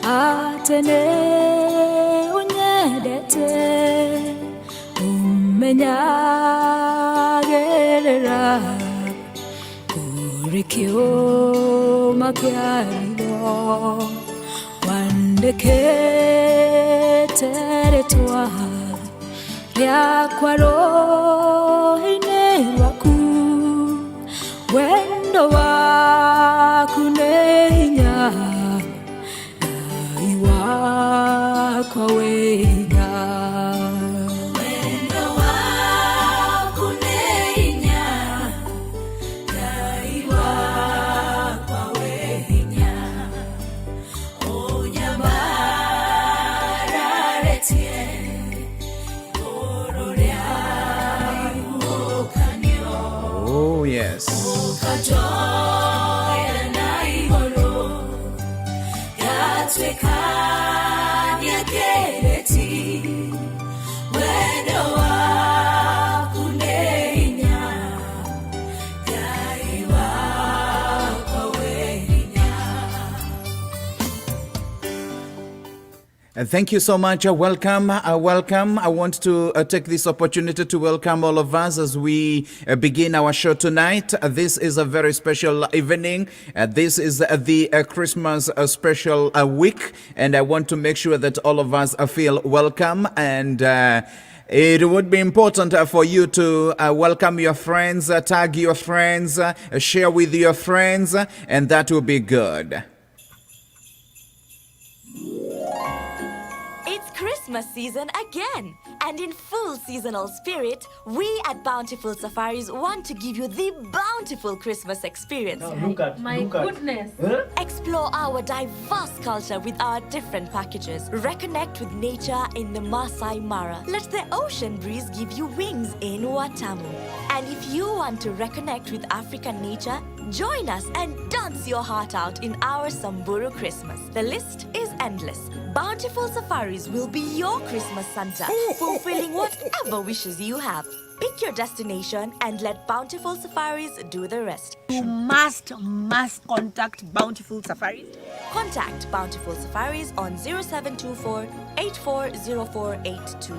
atene unyedete umenyagerera urikio makiarilo wandeketeretwa yakwaro hinewaku wendo waku nehinya iwa kwa wenya wendo waku nehinya iwa kwa wenya onyamararetie ororia ukanio. Oh yes. Thank you so much. Welcome. Welcome. I want to take this opportunity to welcome all of us as we begin our show tonight. This is a very special evening. This is the Christmas special week, and I want to make sure that all of us feel welcome. And it would be important for you to welcome your friends, tag your friends, share with your friends, and that will be good. Christmas season again, and in full seasonal spirit, we at Bountiful Safaris want to give you the bountiful Christmas experience. Look at goodness. Huh? Explore our diverse culture with our different packages. Reconnect with nature in the Masai Mara. Let the ocean breeze give you wings in Watamu. And if you want to reconnect with African nature, join us and dance your heart out in our Samburu Christmas. The list is endless. Bountiful Safaris will be your Christmas Santa, fulfilling whatever wishes you have. Pick your destination and let Bountiful Safaris do the rest. You must contact Bountiful Safaris. Contact Bountiful Safaris on 0724 840482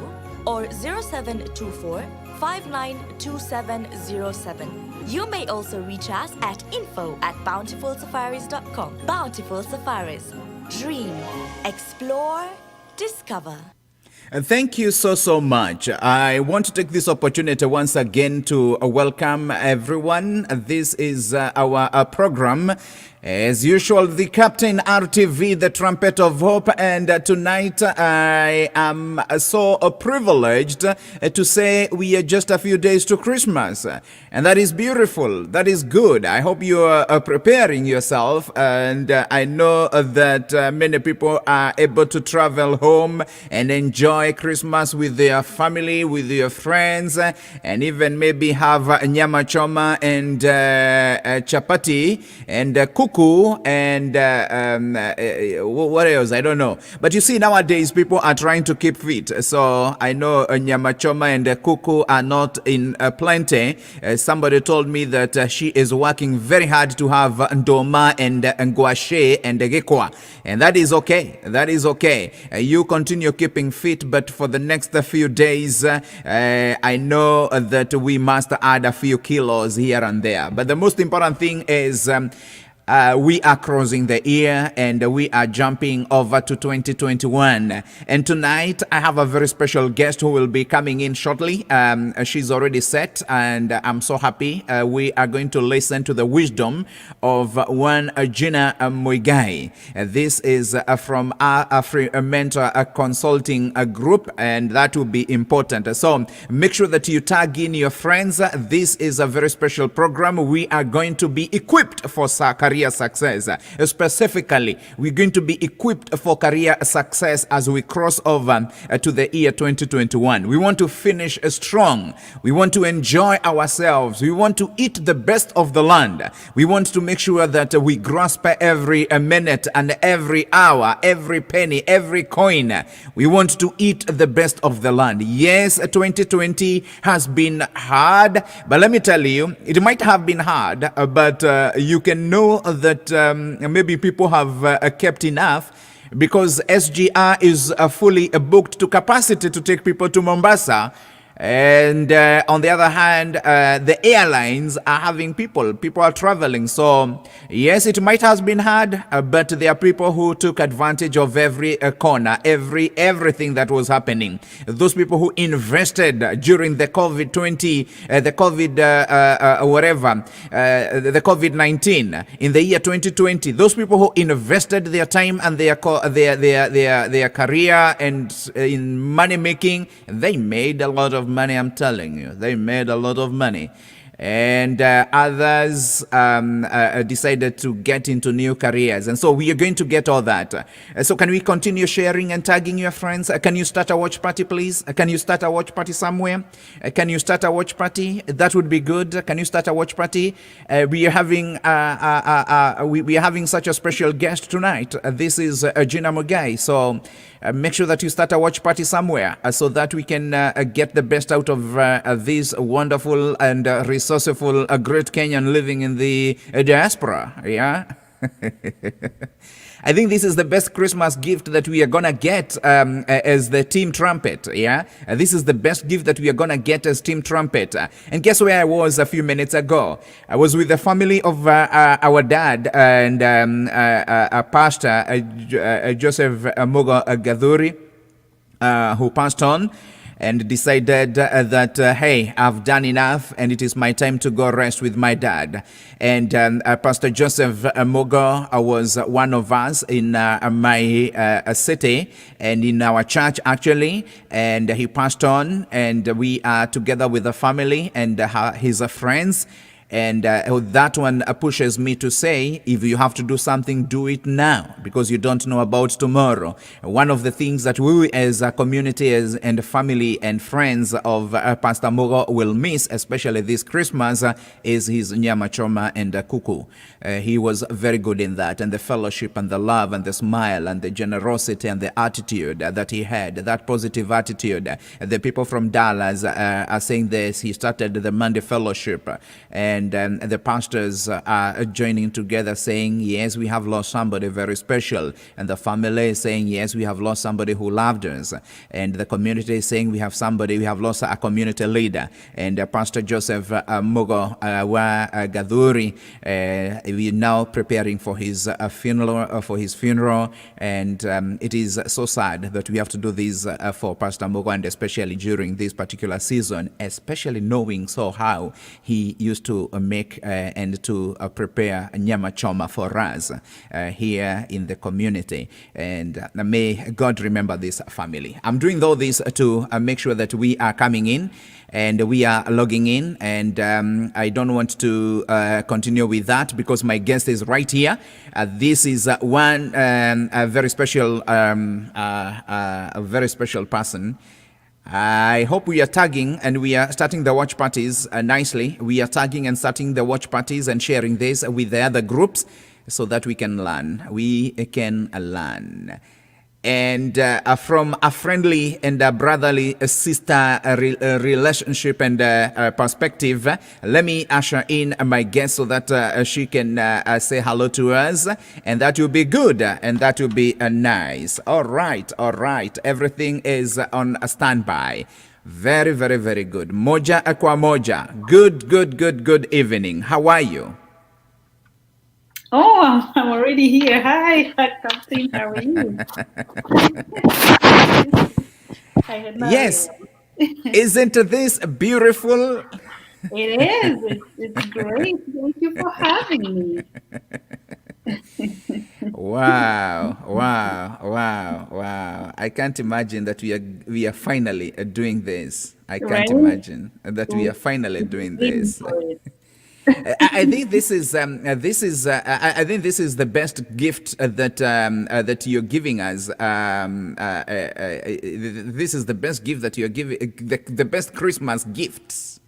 or 0724 592707. You may also reach us at info@bountifulsafaris.com. Bountiful Safaris. Dream, explore, discover. Thank you so much. I want to take this opportunity once again to welcome everyone. This is our program. As usual, the Captain RTV, the Trumpet of Hope, and tonight I am so privileged to say we are just a few days to Christmas, and that is beautiful. That is good. I hope you are preparing yourself, and I know that many people are able to travel home and enjoy Christmas with their family, with their friends, and even maybe have nyama choma and chapati and kuku and what else? I don't know. But you see, nowadays people are trying to keep fit. So I know nyama choma and kuku are not in plenty. Somebody told me that she is working very hard to have ndoma and ngwashe and gekwa. And that is okay. That is okay. You continue keeping fit, but for the next few days, I know that we must add a few kilos here and there. But the most important thing is we are crossing the year and we are jumping over to 2021. And tonight I have a very special guest who will be coming in shortly. She's already set and I'm so happy. We are going to listen to the wisdom of one Gina Muigai. This is from our AfriMentor consulting group, and that will be important. So make sure that you tag in your friends. This is a very special program. We are going to be equipped for career success. Specifically, we're going to be equipped for career success as we cross over to the year 2021. We want to finish strong. We want to enjoy ourselves. We want to eat the best of the land. We want to make sure that we grasp every minute and every hour, every penny, every coin. We want to eat the best of the land. Yes, 2020 has been hard, but let me tell you, it might have been hard, but you can know that maybe people have kept enough. And then enjoy Christmas with their family, with their friends, and even maybe have nyama choma and kuku. And that is okay. That is okay. You continue keeping fit, but for the next few days, I know that we must add a few kilos here and there. But the most important thing is we are crossing the year and we are jumping over to 2021. We want to finish strong. We want to enjoy ourselves. We want to make sure that we grasp every minute and every hour, every penny, every coin. We want to eat the best of the land. Yes, 2020 has been hard, but you can know that maybe people have kept enough. because SGR is fully booked to capacity to take people to Mombasa. And on the other hand, the airlines are having people are traveling. So yes, it might have been hard, but there are people who took advantage of every corner, everything that was happening. Those people who invested during the the COVID-19 in the year 2020, those people who invested their time and their career and in money making, they made a lot of money. I'm telling you, they made a lot of money. And others decided to get into new careers. And so we are going to get all that. So can we continue sharing and tagging your friends? Can you start a watch party, please? Can you start a watch party somewhere? Can you start a watch party? That would be good. Can you start a watch party? We are having such a special guest tonight. This is Gina Muigai. So make sure that you start a watch party somewhere so that we can get the best out of this wonderful and resourceful, great Kenyan living in the diaspora. Yeah. I think this is the best Christmas gift that we are gonna get as the Team Trumpet. Yeah, this is the best gift that we are gonna get as Team Trumpet. And guess where I was a few minutes ago? I was with the family of our dad and Pastor Joseph Mogo Gadhuri, who passed on, and decided that, hey, I've done enough and it is my time to go rest with my dad. And Pastor Joseph Mogo was one of us in my city and in our church, actually. And he passed on, and we are together with the family and his friends. And that one pushes me to say, if you have to do something, do it now, because you don't know about tomorrow. One of the things that we as a community and family and friends of Pastor Mogo will miss, especially this Christmas, is his nyama choma and kuku. He was very good in that, and the fellowship and the love and the smile and the generosity and the attitude that he had, that positive attitude. The people from Dallas are saying this. He started the Monday fellowship, and the pastors are joining together saying, yes, we have lost somebody very special. And the family is saying, yes, we have lost somebody who loved us. And the community is saying, we have lost a community leader. And Pastor Joseph Mogo Gadhuri, we are now preparing for his funeral. And it is so sad that we have to do this for Pastor Mogo, and especially during this particular season, especially knowing how he used to make and to prepare nyama choma for us here in the community. And may God remember this family. I'm doing all this to make sure that we are coming in and we are logging in, and I don't want to continue with that because my guest is right here. This is a very special person. I hope we are tagging and we are starting the watch parties nicely. We are tagging and starting the watch parties and sharing this with the other groups so that we can learn. We can learn. And from a friendly and a brotherly sister relationship and perspective, let me usher in my guest so that she can say hello to us, and that will be good and that will be nice. All right. Everything is on a standby. Very, very, very good. Moja kwa moja. Good evening. How are you? Oh, I'm already here. Hi, Captain. How are you? Yes. Isn't this beautiful? It is. It's great. Thank you for having me. Wow. I can't imagine that we are finally doing this. I can't imagine that we are finally doing this. I think this is the best gift that you're giving us. This is the best gift that you're giving, the best Christmas gifts.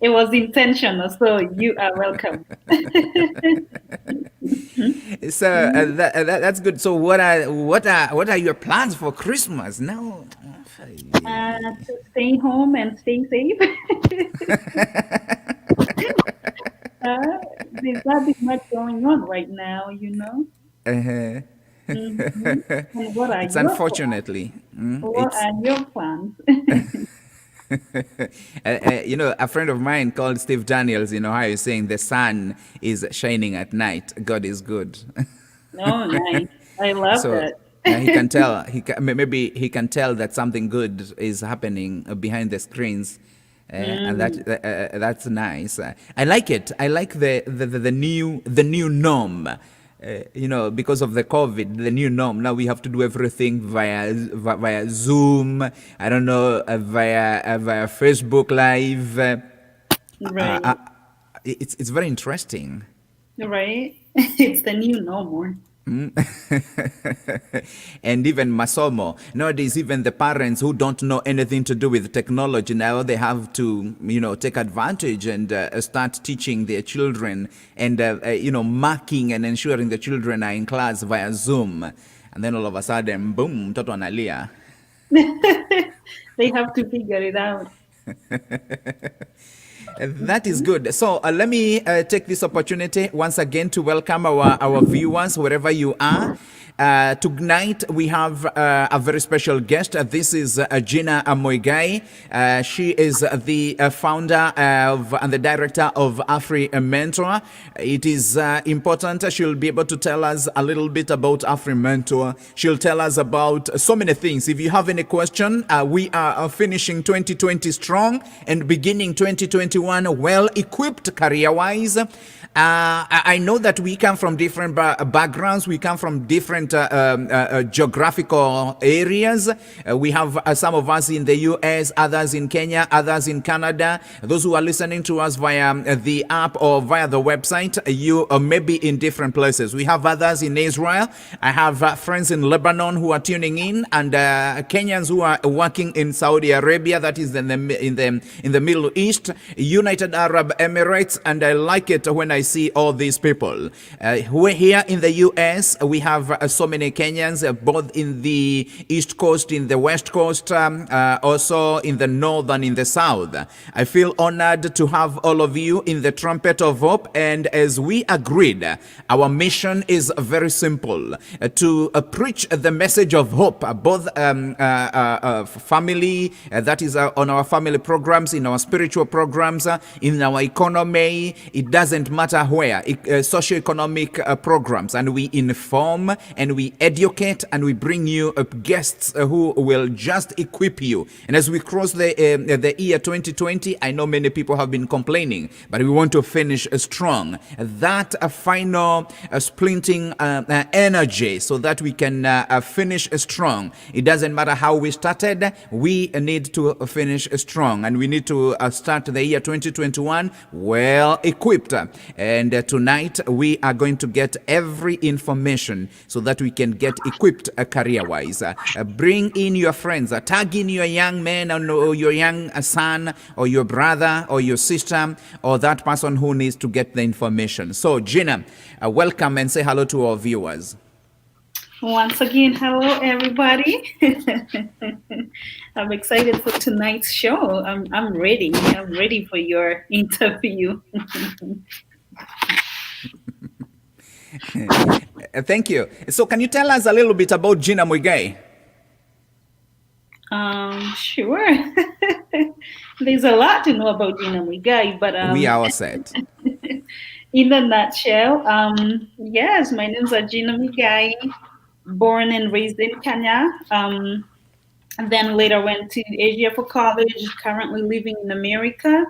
It was intentional, so you are welcome. So that's good. So what are your plans for Christmas now? To stay home and stay safe. There's nothing much going on right now, you know. Mm-hmm. And what are It's your plans? unfortunately, What it's are your plans? a friend of mine called Steve Daniels, how you're saying the sun is shining at night. God is good. Oh, nice. I love So that. he can tell, maybe he can tell that something good is happening behind the screens. And Mm, that's nice. I like it. I like the new norm. Because of the COVID, the new norm. Now we have to do everything via Zoom. I don't know, via Facebook Live. right, It's very interesting. right. It's the new normal. And even masomo nowadays, even the parents who don't know anything to do with technology, now they have to take advantage and start teaching their children, and marking and ensuring the children are in class via Zoom. And then all of a sudden, boom, mtoto analia. They have to figure it out. That is good. So let me take this opportunity once again to welcome our viewers wherever you are. Tonight we have a very special guest. This is Gina Muigai. She is the founder and the director of AfriMentor. It is important. She'll be able to tell us a little bit about AfriMentor. She'll tell us about so many things. If you have any question, we are finishing 2020 strong and beginning 2021 well equipped career-wise. I know that we come from different backgrounds. We come from different geographical areas. We have some of us in the US, others in Kenya, others in Canada. Those who are listening to us via the app or via the website, you may be in different places. We have others in Israel. I have friends in Lebanon who are tuning in, and Kenyans who are working in Saudi Arabia, that is in the Middle East, United Arab Emirates, and I like it when I see all these people. We're here in the US. We have so many Kenyans, both in the East Coast, in the West Coast, also in the North and in the South. I feel honored to have all of you in the Trumpet of Hope. And as we agreed, our mission is very simple, to preach the message of hope, both family, that is on our family programs, in our spiritual programs, in our economy. It doesn't matter where, socioeconomic programs, and we inform and we educate and we bring you guests who will just equip you. And as we cross the year 2020, I know many people have been complaining, but we want to finish strong. That final splinting energy, so that we can finish strong. It doesn't matter how we started, we need to finish strong, and we need to start the year 2021 well equipped. And tonight we are going to get every information so that we can get equipped career-wise. Bring in your friends, tag in your young man or your young son or your brother or your sister or that person who needs to get the information. So Gina, welcome and say hello to our viewers. Once again, hello everybody. I'm excited for tonight's show. I'm ready. I'm ready for your interview. Thank you. So can you tell us a little bit about Gina Muigai? Sure. There's a lot to know about Gina Muigai, but We are all set. in a nutshell, yes, my name's Gina Muigai, born and raised in Kenya. And then later went to Asia for college, currently living in America.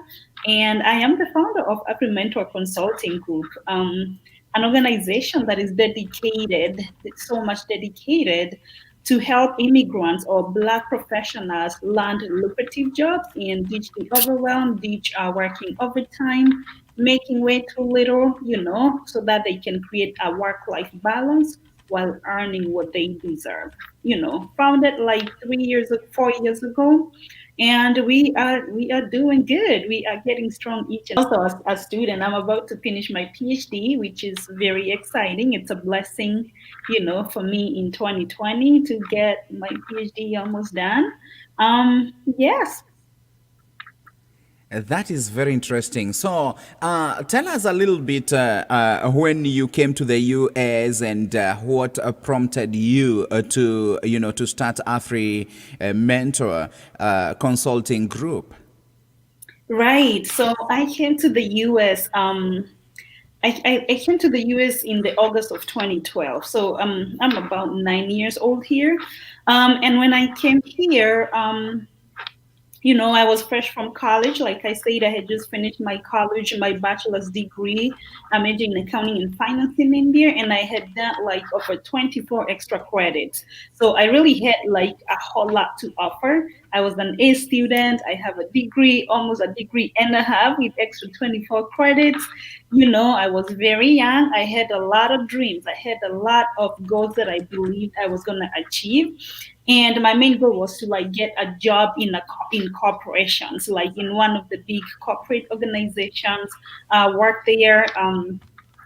And I am the founder of AfriMentor Consulting Group, an organization that is dedicated, so much dedicated to help immigrants or Black professionals land lucrative jobs and ditch the overwhelm, ditch working overtime, making way too little, so that they can create a work-life balance while earning what they deserve. Founded like 4 years ago, and we are doing good. We are getting strong each and also as a student. I'm about to finish my PhD, which is very exciting. It's a blessing, for me in 2020 to get my PhD almost done. Yes. That is very interesting. So, tell us a little bit when you came to the US and what prompted you to start AfriMentor consulting group. Right. So I came to the US. I came to the US in the August of 2012. So I'm about 9 years old here. And when I came here, I was fresh from college. Like I said, I had just finished my college, my bachelor's degree. I majored in accounting and finance in India, and I had done like over 24 extra credits. So I really had like a whole lot to offer. I was an A student. I have a degree, almost a degree and a half with extra 24 credits. I was very young. I had a lot of dreams. I had a lot of goals that I believed I was going to achieve. And my main goal was to like get a job in corporations, like in one of the big corporate organizations, work there,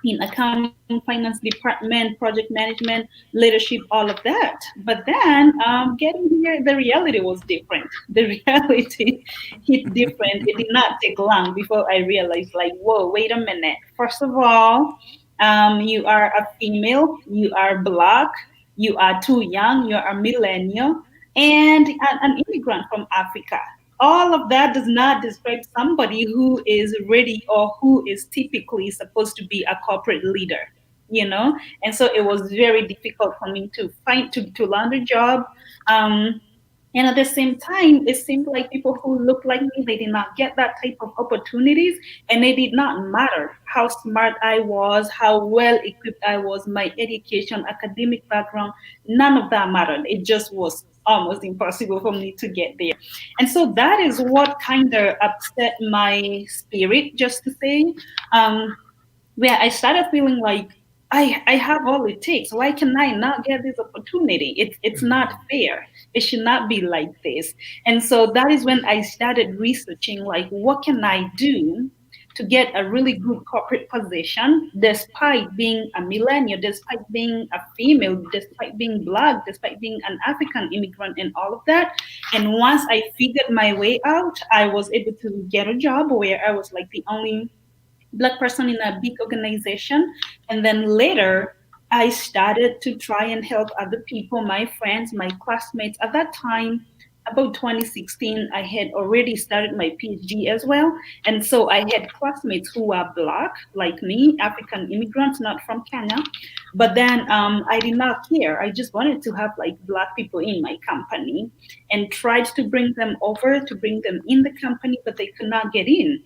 in accounting, finance department, project management, leadership, all of that. But then getting here, the reality was different. The reality hit different. It did not take long before I realized, like, whoa, wait a minute. First of all, you are a female, you are black, you are too young, you're a millennial, and an immigrant from Africa. All of that does not describe somebody who is ready or who is typically supposed to be a corporate leader. And so it was very difficult for me to find to land a job. Um, and at the same time, it seemed like people who looked like me, they did not get that type of opportunities. And it did not matter how smart I was, how well equipped I was, my education, academic background, none of that mattered. It just was almost impossible for me to get there. And so that is what kind of upset my spirit, just to say. Where I started feeling like I have all it takes. Why can I not get this opportunity? It's not fair. It should not be like this. And so that is when I started researching like what can I do to get a really good corporate position despite being a millennial, despite being a female, despite being black, despite being an African immigrant and all of that. And once I figured my way out, I was able to get a job where I was like the only black person in a big organization. And then later, I started to try and help other people, my friends, my classmates. At that time, about 2016, I had already started my PhD as well. And so I had classmates who were Black, like me, African immigrants, not from Kenya. But then I did not care. I just wanted to have like Black people in my company and tried to bring them over, to bring them in the company, but they could not get in.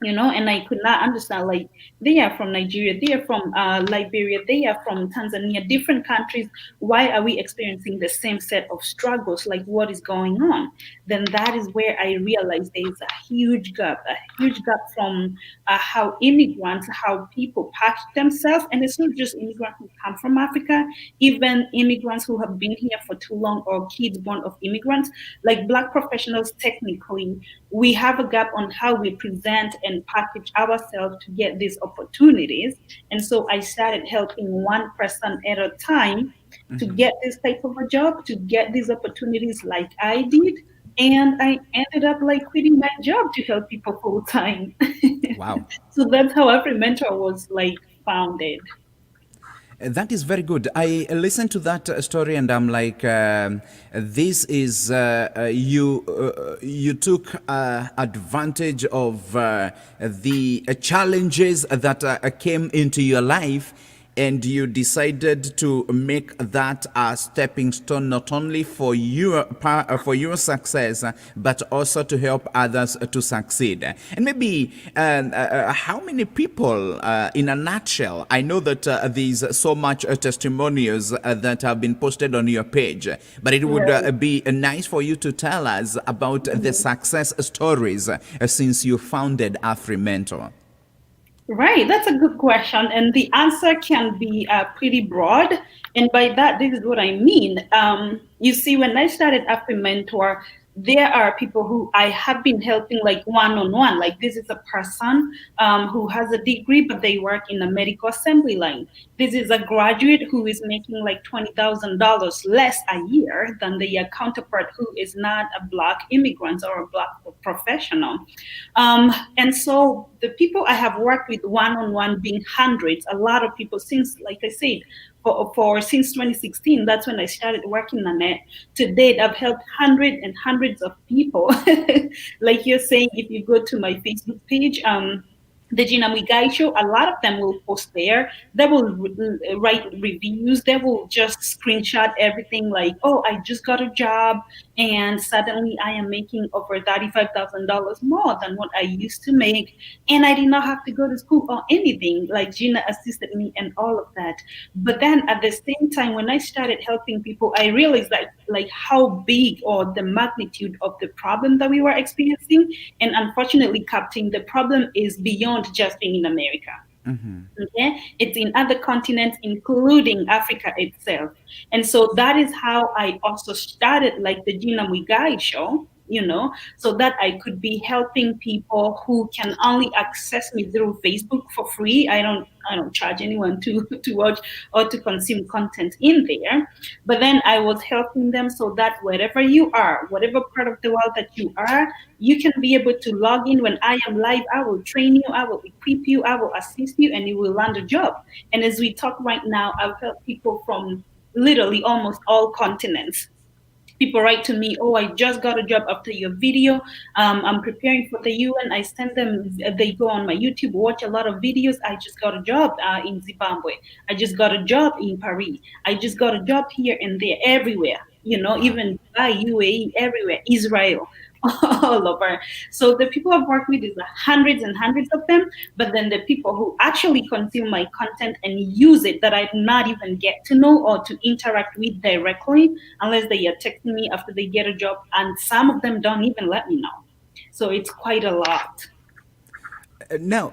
And I could not understand, like, they are from Nigeria, they are from Liberia, they are from Tanzania, different countries. Why are we experiencing the same set of struggles? Like, what is going on? Then that is where I realized there is a huge gap from how immigrants, how people package themselves. And it's not just immigrants who come from Africa, even immigrants who have been here for too long or kids born of immigrants. Like Black professionals, technically, we have a gap on how we present and package ourselves to get these opportunities. And so I started helping one person at a time to get this type of a job, to get these opportunities like I did. And I ended up like quitting my job to help people full time. Wow. So that's how AfriMentor was like founded. That is very good. I listened to that story and I'm like, this is you took advantage of the challenges that came into your life, and you decided to make that a stepping stone, not only for your success, but also to help others to succeed. And maybe how many people, in a nutshell, I know that there's so much testimonials that have been posted on your page, but it would be nice for you to tell us about the success stories since you founded AfriMentor. Right, that's a good question. And the answer can be pretty broad. And by that, this is what I mean. You see, when I started AfriMentor, there are people who I have been helping like one-on-one. Like this is a person who has a degree, but they work in a medical assembly line. This is a graduate who is making like $20,000 less a year than their counterpart who is not a Black immigrant or a Black professional. And so the people I have worked with one on one being hundreds, a lot of people since, like I said, for since 2016, that's when I started working on it. To date, I've helped hundreds and hundreds of people. Like you're saying, if you go to my Facebook page, the Gina Muigai show, a lot of them will post there. They will write reviews. They will just screenshot everything like, oh, I just got a job and suddenly I am making over $35,000 more than what I used to make. And I did not have to go to school or anything. Like Gina assisted me and all of that. But then at the same time, when I started helping people, I realized that like how big or the magnitude of the problem that we were experiencing. And unfortunately, Captain, the problem is beyond just being in America. Okay, it's in other continents, including Africa itself. And so that is how I also started like the Gina Muigai show, so that I could be helping people who can only access me through Facebook for free. I don't charge anyone to to watch or to consume content in there. But then I was helping them so that wherever you are, whatever part of the world that you are, you can be able to log in when I am live. I will train you, I will equip you, I will assist you, and you will land a job. And as we talk right now, I've helped people from literally almost all continents. People write to me, oh, I just got a job after your video. I'm preparing for the UN. I send them, they go on my YouTube, watch a lot of videos. I just got a job in Zimbabwe. I just got a job in Paris. I just got a job here and there, everywhere, even Dubai, UAE, everywhere, Israel. All over. So the people I've worked with is hundreds and hundreds of them, but then the people who actually consume my content and use it that I do not even get to know or to interact with directly, unless they are texting me after they get a job, and some of them don't even let me know. So it's quite a lot. Now,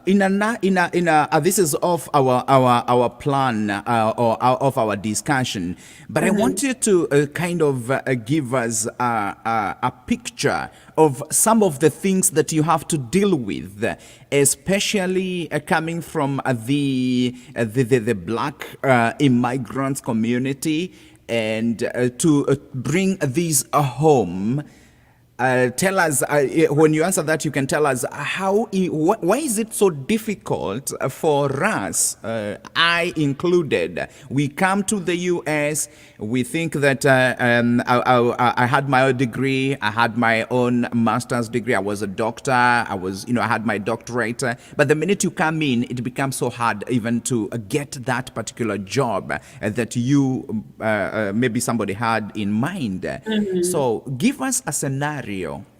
this is off our plan or of our discussion, but I want you to kind of give us a picture of some of the things that you have to deal with, especially coming from the Black immigrants community, and to bring these home. Tell us, when you answer that, you can tell us why is it so difficult for us, I included? We come to the US, we think that I had my own degree, I had my own master's degree, I was a doctor, I had my doctorate, but the minute you come in, it becomes so hard even to get that particular job that you, maybe somebody had in mind. So give us a scenario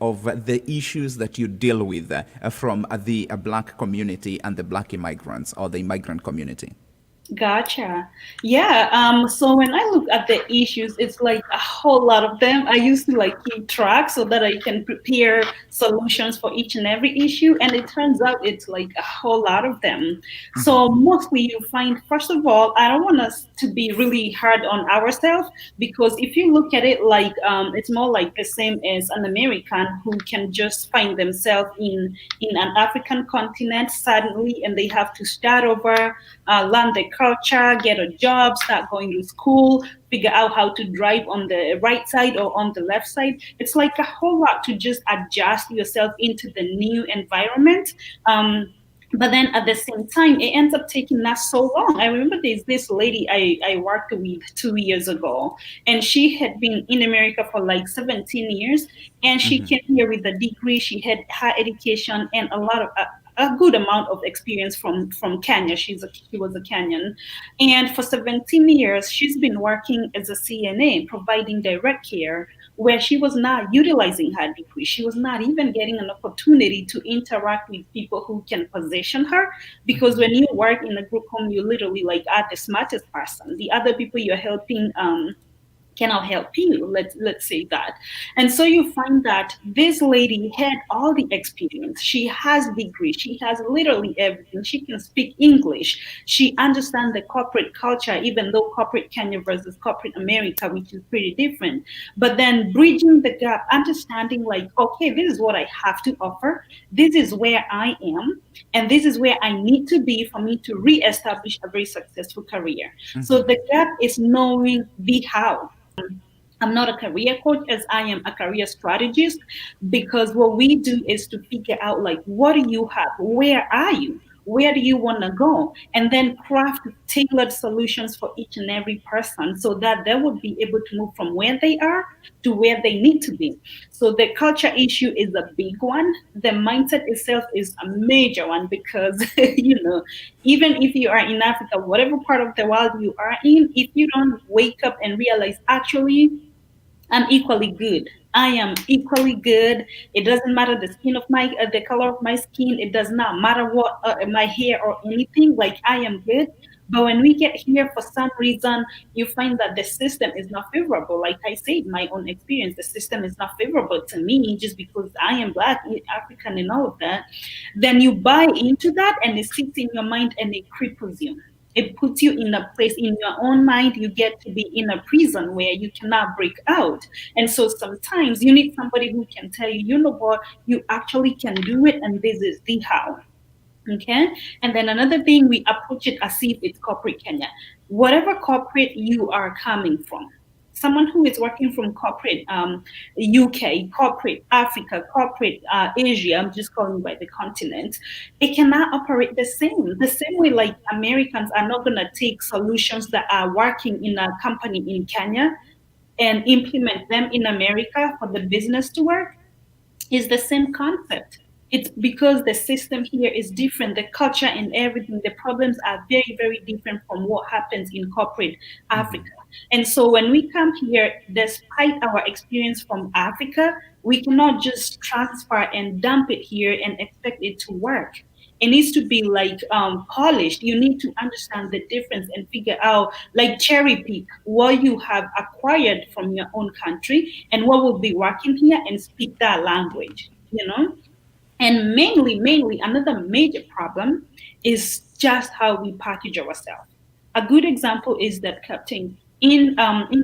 of the issues that you deal with from the Black community and the Black immigrants or the immigrant community. Gotcha. Yeah. So when I look at the issues, it's like a whole lot of them. I used to like keep track so that I can prepare solutions for each and every issue. And it turns out it's like a whole lot of them. So mostly you find, first of all, I don't want us to be really hard on ourselves, because if you look at it like it's more like the same as an American who can just find themselves in an African continent suddenly, and they have to start over, learn the culture, get a job, start going to school, figure out how to drive on the right side or on the left side. It's like a whole lot to just adjust yourself into the new environment. But then at the same time, it ends up taking us so long. I remember there's this lady I worked with 2 years ago, and she had been in America for like 17 years, and she came here with a degree. She had higher education and a good amount of experience from Kenya. She was a Kenyan. And for 17 years, she's been working as a CNA, providing direct care, where she was not utilizing her degree. She was not even getting an opportunity to interact with people who can position her. Because when you work in a group home, you literally like are the smartest person. The other people you're helping cannot help you, let's say that. And so you find that this lady had all the experience. She has degree, she has literally everything. She can speak English, she understands the corporate culture, even though corporate Kenya versus corporate America, which is pretty different. But then bridging the gap, understanding like, okay, this is what I have to offer, this is where I am, and this is where I need to be for me to reestablish a very successful career. So the gap is knowing the how. I'm not a career coach as I am a career strategist, because what we do is to figure out like, what do you have? Where are you? Where do you want to go? And then craft tailored solutions for each and every person so that they would be able to move from where they are to where they need to be. So the culture issue is a big one. The mindset itself is a major one because, even if you are in Africa, whatever part of the world you are in, if you don't wake up and realize, actually, I'm equally good. I am equally good. It doesn't matter the skin of the color of my skin. It does not matter what my hair or anything. Like, I am good. But when we get here, for some reason, you find that the system is not favorable. Like I said, my own experience, the system is not favorable to me just because I am Black, African, and all of that. Then you buy into that, and it sits in your mind and it cripples you. It puts you in a place in your own mind. You get to be in a prison where you cannot break out. And so sometimes you need somebody who can tell you, you know what, you actually can do it, and this is the how. Okay. And then another thing, we approach it as if it's corporate Kenya. Whatever corporate you are coming from, someone who is working from corporate UK, corporate Africa, corporate Asia, I'm just calling by the continent, it cannot operate the same. The same way, like, Americans are not going to take solutions that are working in a company in Kenya and implement them in America for the business to work. Is the same concept. It's because the system here is different, the culture and everything, the problems are very, very different from what happens in corporate Africa. And so when we come here, despite our experience from Africa, we cannot just transfer and dump it here and expect it to work. It needs to be like polished. You need to understand the difference and figure out, like, cherry pick what you have acquired from your own country and what will be working here, and speak that language. And mainly, another major problem is just how we package ourselves. A good example is that, Captain, in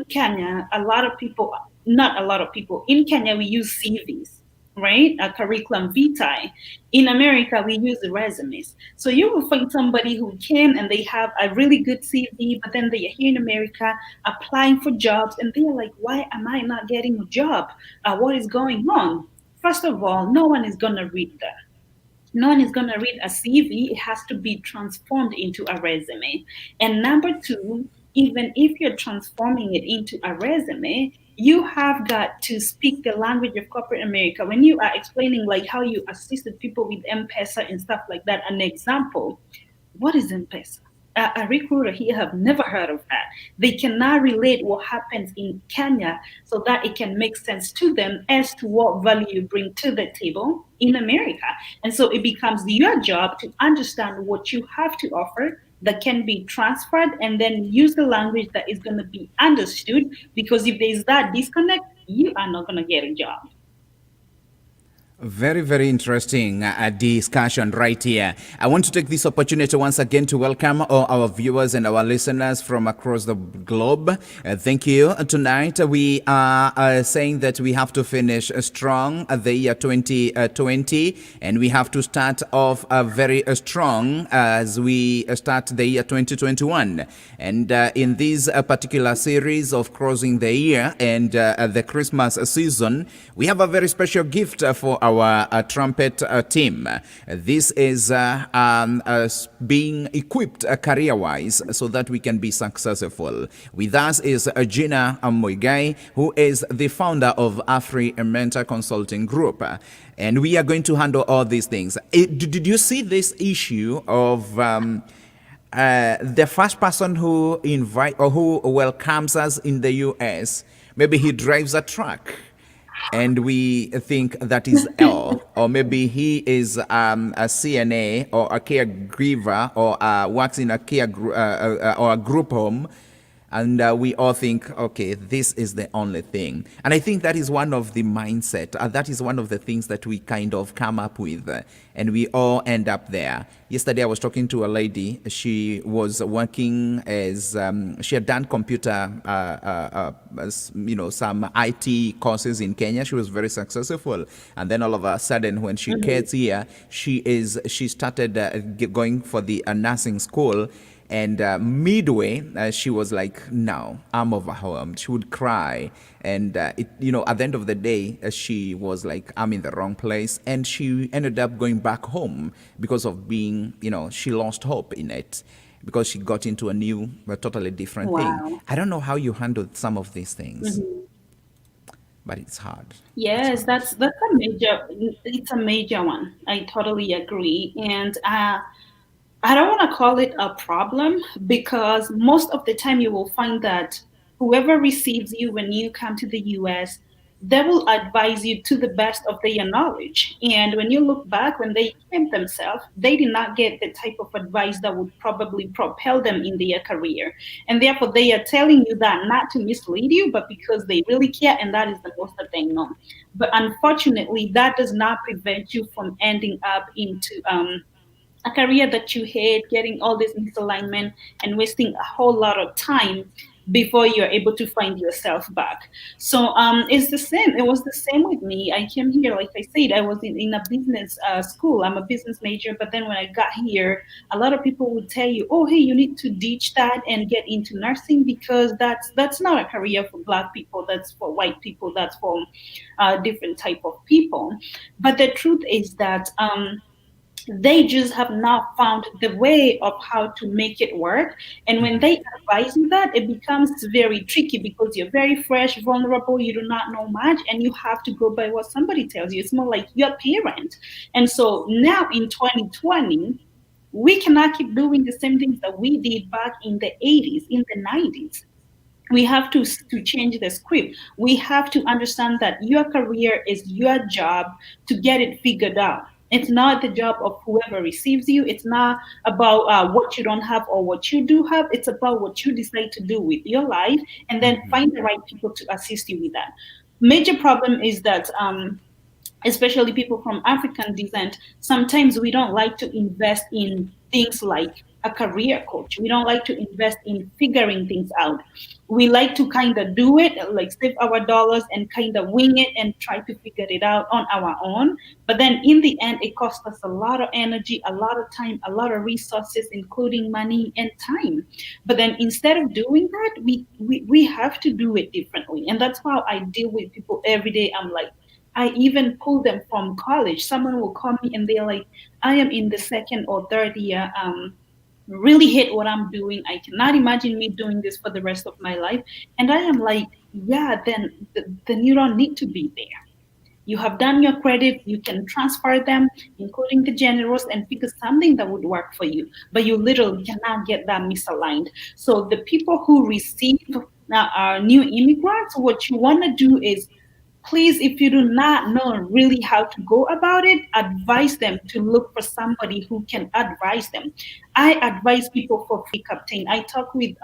Kenya, not a lot of people, in Kenya, we use CVs, right? A curriculum vitae. In America, we use resumes. So you will find somebody who came and they have a really good CV, but then they are here in America applying for jobs, and they're like, why am I not getting a job? What is going on? First of all, no one is going to read that. No one is going to read a CV. It has to be transformed into a resume. And number two, even if you're transforming it into a resume, you have got to speak the language of corporate America. When you are explaining like how you assisted people with M-Pesa and stuff like that, an example, what is M-Pesa? A recruiter here have never heard of that. They cannot relate what happens in Kenya so that it can make sense to them as to what value you bring to the table in America. And so it becomes your job to understand what you have to offer that can be transferred, and then use the language that is going to be understood, because if there's that disconnect, you are not going to get a job. Very, very interesting discussion right here. I want to take this opportunity once again to welcome all our viewers and our listeners from across the globe. Thank you. Tonight, we are saying that we have to finish strong the year 2020, and we have to start off very strong as we start the year 2021. And in this particular series of Crossing the Year and the Christmas season, we have a very special gift for our trumpet team. This is being equipped career-wise so that we can be successful. With us is Gina Muigai, who is the founder of AfriMentor Consulting Group. And we are going to handle all these things. Did you see this issue of the first person who who welcomes us in the US? Maybe he drives a truck, and we think that is L, or maybe he is a CNA or a caregiver, or works in a care or a group home, and we all think, okay, this is the only thing. And I think that is one of the mindset. That is one of the things that we kind of come up with, and we all end up there. Yesterday, I was talking to a lady. She was working as she had done computer, some IT courses in Kenya. She was very successful, and then all of a sudden, when she gets here, she started going for the nursing school. And midway, she was like, no, I'm overwhelmed. She would cry. And, at the end of the day, she was like, I'm in the wrong place. And she ended up going back home because of being, she lost hope in it because she got into a totally different thing. Wow. I don't know how you handled some of these things, Mhm. but it's hard. It's Yes, hard. that's a major. It's a major one. I totally agree, and I don't want to call it a problem because most of the time you will find that whoever receives you when you come to the US, they will advise you to the best of their knowledge. And when you look back, when they came themselves, they did not get the type of advice that would probably propel them in their career. And therefore, they are telling you that not to mislead you, but because they really care, and that is the most that they know. But unfortunately, that does not prevent you from ending up into a career that you hate, getting all this misalignment and wasting a whole lot of time before you're able to find yourself back. So it's the same. It was the same with me. I came here, like I said, I was in a business school. I'm a business major, but then when I got here, a lot of people would tell you, "Oh, hey, you need to ditch that and get into nursing because that's not a career for Black people. That's for white people. That's for different type of people." But the truth is that. They just have not found the way of how to make it work. And when they advise you that, it becomes very tricky because you're very fresh, vulnerable, you do not know much, and you have to go by what somebody tells you. It's more like your parent. And so now in 2020, we cannot keep doing the same things that we did back in the 80s, in the 90s. We have to change the script. We have to understand that your career is your job to get it figured out. It's not the job of whoever receives you. It's not about what you don't have or what you do have. It's about what you decide to do with your life, and then find the right people to assist you with that. Major problem is that especially people from African descent, sometimes we don't like to invest in things like a career coach. We don't like to invest in figuring things out. We like to kind of do it, like save our dollars and kind of wing it and try to figure it out on our own. But then in the end, it costs us a lot of energy, a lot of time, a lot of resources, including money and time. But then instead of doing that, we have to do it differently. And that's how I deal with people every day. I'm like, I even pull them from college. Someone will call me and they're like, I am in the second or third year. Really hate what I'm doing. I cannot imagine me doing this for the rest of my life. And I am like, yeah, then you don't need to be there. You have done your credit, you can transfer them, including the generals, and figure something that would work for you. But you literally cannot get that misaligned. So the people who receive our new immigrants, what you want to do is please, if you do not know really how to go about it, advise them to look for somebody who can advise them. I advise people for free, Captain. I talk with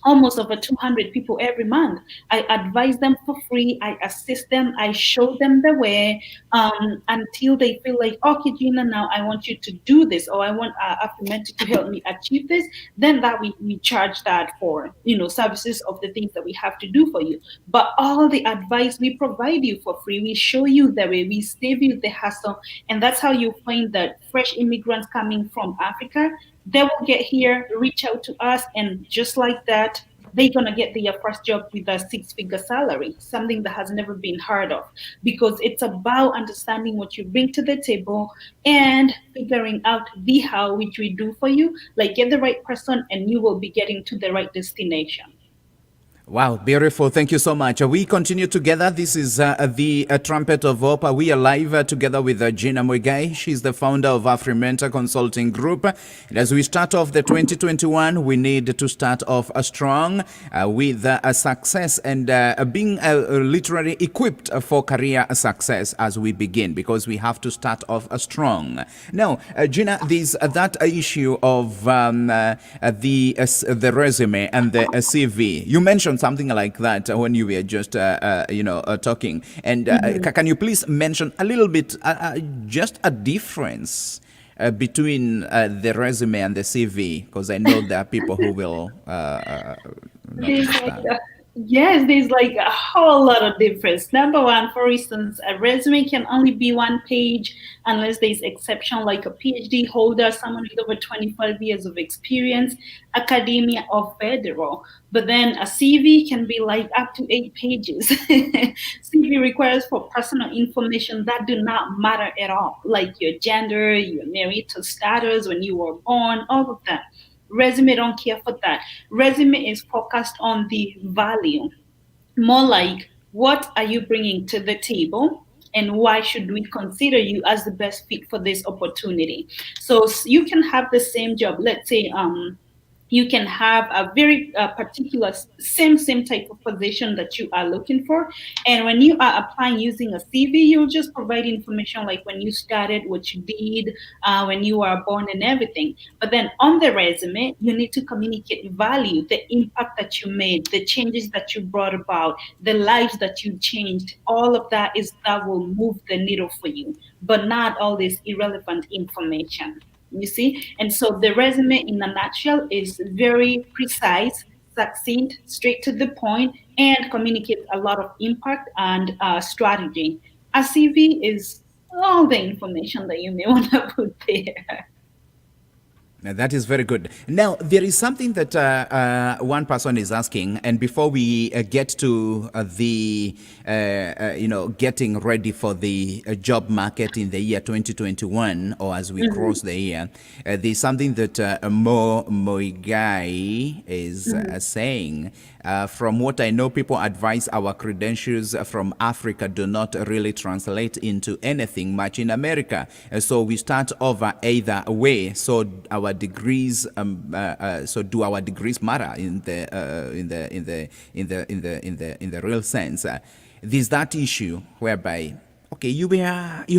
almost over 200 people every month. I advise them for free. I assist them. I show them the way until they feel like, okay, Gina, now I want you to do this, or I want AfriMentor to help me achieve this. Then that we charge that for, services of the things that we have to do for you. But all the advice we provide you for free. We show you the way. We save you the hassle. And that's how you find that fresh immigrants coming from Africa, they will get here, reach out to us, and just like that, they're going to get their first job with a six-figure salary, something that has never been heard of, because it's about understanding what you bring to the table and figuring out the how, which we do for you. Like, get the right person and you will be getting to the right destination. Wow, beautiful. Thank you so much. We continue together. This is the Trumpet of Hope. We are live together with Gina Muigai. She's the founder of AfriMentor Consulting Group. And as we start off the 2021, we need to start off strong with a success and being literally equipped for career success as we begin, because we have to start off strong. Now, Gina, there's that issue of the resume and the CV. You mentioned something like that when you were just talking, and can you please mention a little bit just a difference between the resume and the CV, because I know there are people who will not There's understand. Yes, there's like a whole lot of difference. Number one, for instance, a resume can only be one page unless there's exception like a PhD holder, someone with over 25 years of experience, academia or federal. But then a CV can be like up to 8 pages. CV requires for personal information that do not matter at all, like your gender, your marital status, when you were born, all of that. Resume don't care for that. Resume is focused on the value, more like what are you bringing to the table and why should we consider you as the best fit for this opportunity. So you can have the same job, let's say you can have a very particular same type of position that you are looking for, and when you are applying using a CV, you'll just provide information like when you started, what you did, when you were born and everything. But then on the resume, you need to communicate value, the impact that you made, the changes that you brought about, the lives that you changed. All of that is that will move the needle for you, but not all this irrelevant information. You see? And so the resume in a nutshell is very precise, succinct, straight to the point, and communicates a lot of impact and strategy. A CV is all the information that you may want to put there. Now, that is very good. Now, there is something that one person is asking, and before we get to getting ready for the job market in the year 2021, or as we cross the year, there's something that Mo Muigai is saying. From what I know, people advise our credentials from Africa do not really translate into anything much in America. So we start over either way. So our degrees, so do our degrees matter in the real sense? There's that issue whereby, okay, you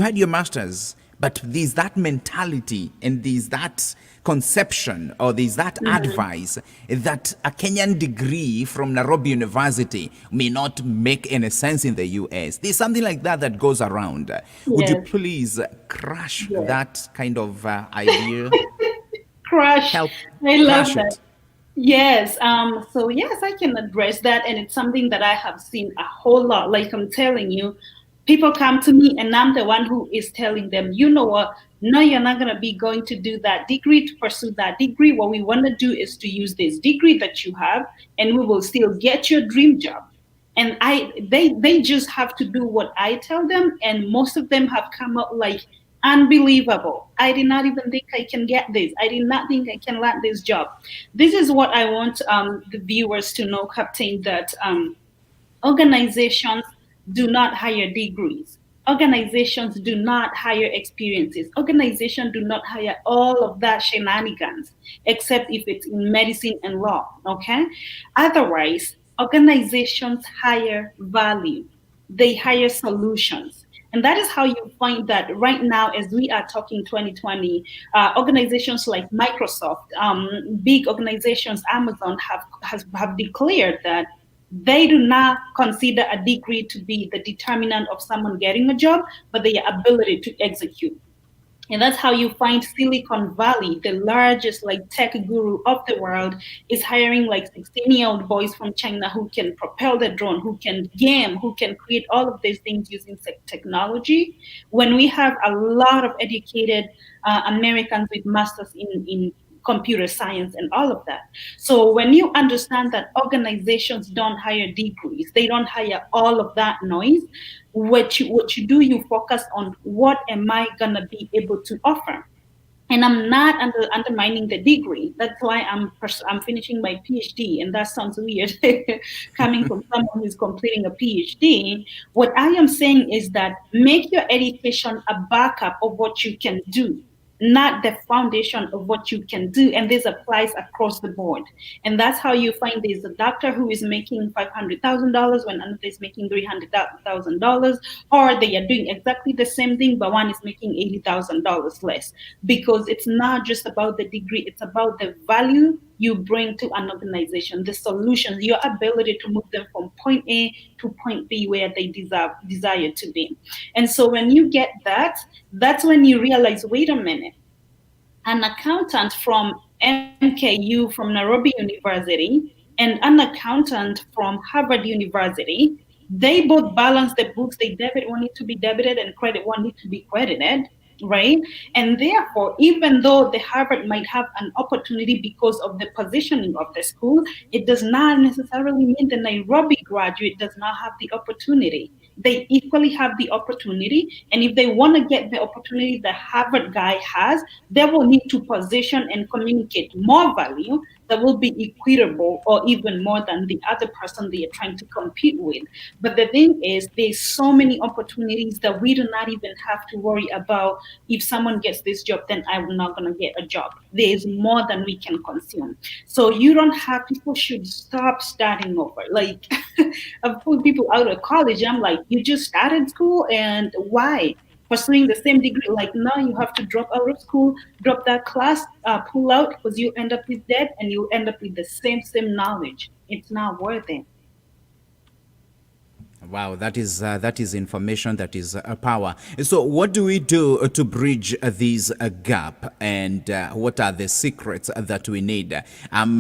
had your masters, but there's that mentality and there's that conception, or there's that advice that a Kenyan degree from Nairobi University may not make any sense in the US. There's something like that that goes around. Would you Yes, please crush yes. that kind of idea? Crush. Help I love crush that. it. Yes, so yes, I can address that, and it's something that I have seen a whole lot. Like I'm telling you, people come to me, and I'm the one who is telling them, you know what? No, you're not gonna be going to do that degree to pursue that degree. What we want to do is to use this degree that you have, and we will still get your dream job. And they just have to do what I tell them, and most of them have come up like unbelievable. I did not even think I can get this. I did not think I can land this job. This is what I want the viewers to know, Captain, that organizations do not hire degrees. Organizations do not hire experiences. Organizations do not hire all of that shenanigans, except if it's in medicine and law. Okay? Otherwise, organizations hire value, they hire solutions. And that is how you find that right now, as we are talking 2020, organizations like Microsoft, big organizations, Amazon have declared that they do not consider a degree to be the determinant of someone getting a job, but their ability to execute. And that's how you find Silicon Valley, the largest like tech guru of the world, is hiring like 16-year-old boys from China who can propel the drone, who can game, who can create all of these things using technology. When we have a lot of educated Americans with masters in computer science and all of that. So when you understand that organizations don't hire degrees, they don't hire all of that noise, what you do, you focus on what am I gonna be able to offer. And I'm not undermining the degree. That's why I'm finishing my PhD, and that sounds weird coming from someone who's completing a PhD. What I am saying is that make your education a backup of what you can do, not the foundation of what you can do. And this applies across the board. And that's how you find there's a doctor who is making $500,000 when another is making $300,000, or they are doing exactly the same thing, but one is making $80,000 less. Because it's not just about the degree, it's about the value you bring to an organization, the solutions, your ability to move them from point A to point B where they desire to be. And so when you get that, that's when you realize, wait a minute, an accountant from MKU, from Nairobi University, and an accountant from Harvard University. They both balance the books. They debit what need to be debited and credit what need to be credited, right? And therefore, even though the Harvard might have an opportunity because of the positioning of the school, it does not necessarily mean the Nairobi graduate does not have the opportunity. They equally have the opportunity. And if they want to get the opportunity the Harvard guy has, they will need to position and communicate more value that will be equitable or even more than the other person they are trying to compete with. But the thing is, there's so many opportunities that we do not even have to worry about. If someone gets this job, then I'm not going to get a job. There's more than we can consume. So you don't have, people should stop starting over. Like, I've pulled people out of college. I'm like, you just started school, and why? Pursuing the same degree, like now you have to drop out of school, drop that class, pull out, because you end up with debt and you end up with the same knowledge. It's not worth it. Wow, that is information, that is power. So, what do we do to bridge this gap, and what are the secrets that we need? I'm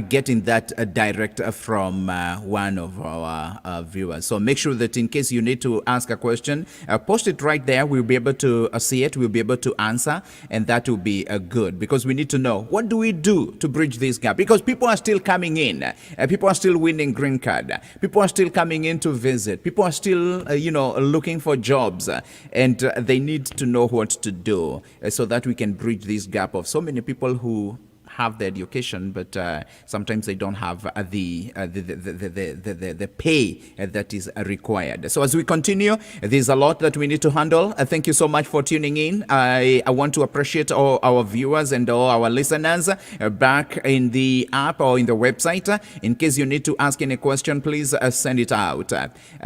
getting that direct from one of our viewers. So, make sure that in case you need to ask a question, post it right there. We'll be able to see it. We'll be able to answer, and that will be good, because we need to know what do we do to bridge this gap, because people are still coming in, people are still winning green card, people are still coming in to visit. People are still, looking for jobs, and they need to know what to do, so that we can bridge this gap of so many people who have the education, but sometimes they don't have the pay that is required. So as we continue, there's a lot that we need to handle. Thank you so much for tuning in. I want to appreciate all our viewers and all our listeners back in the app or in the website. In case you need to ask any question, please send it out.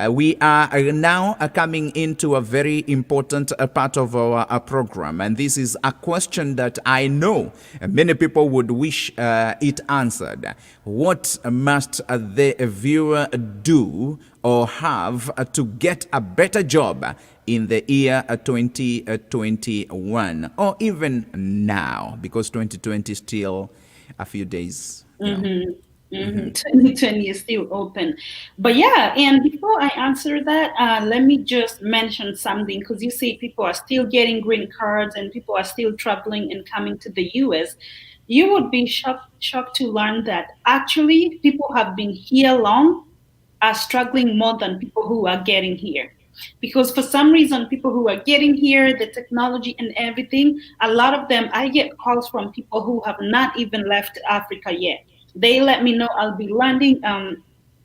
We are now coming into a very important part of our program, and this is a question that I know many people would wish it answered. What must the viewer do or have to get a better job in the year 2021, or even now, because 2020 is still a few days. 2020 is still open. But yeah, and before I answer that, let me just mention something, because you see people are still getting green cards and people are still traveling and coming to the US. You would be shocked to learn that actually people who have been here long are struggling more than people who are getting here. Because for some reason, people who are getting here, the technology and everything, a lot of them, I get calls from people who have not even left Africa yet. They let me know I'll be landing.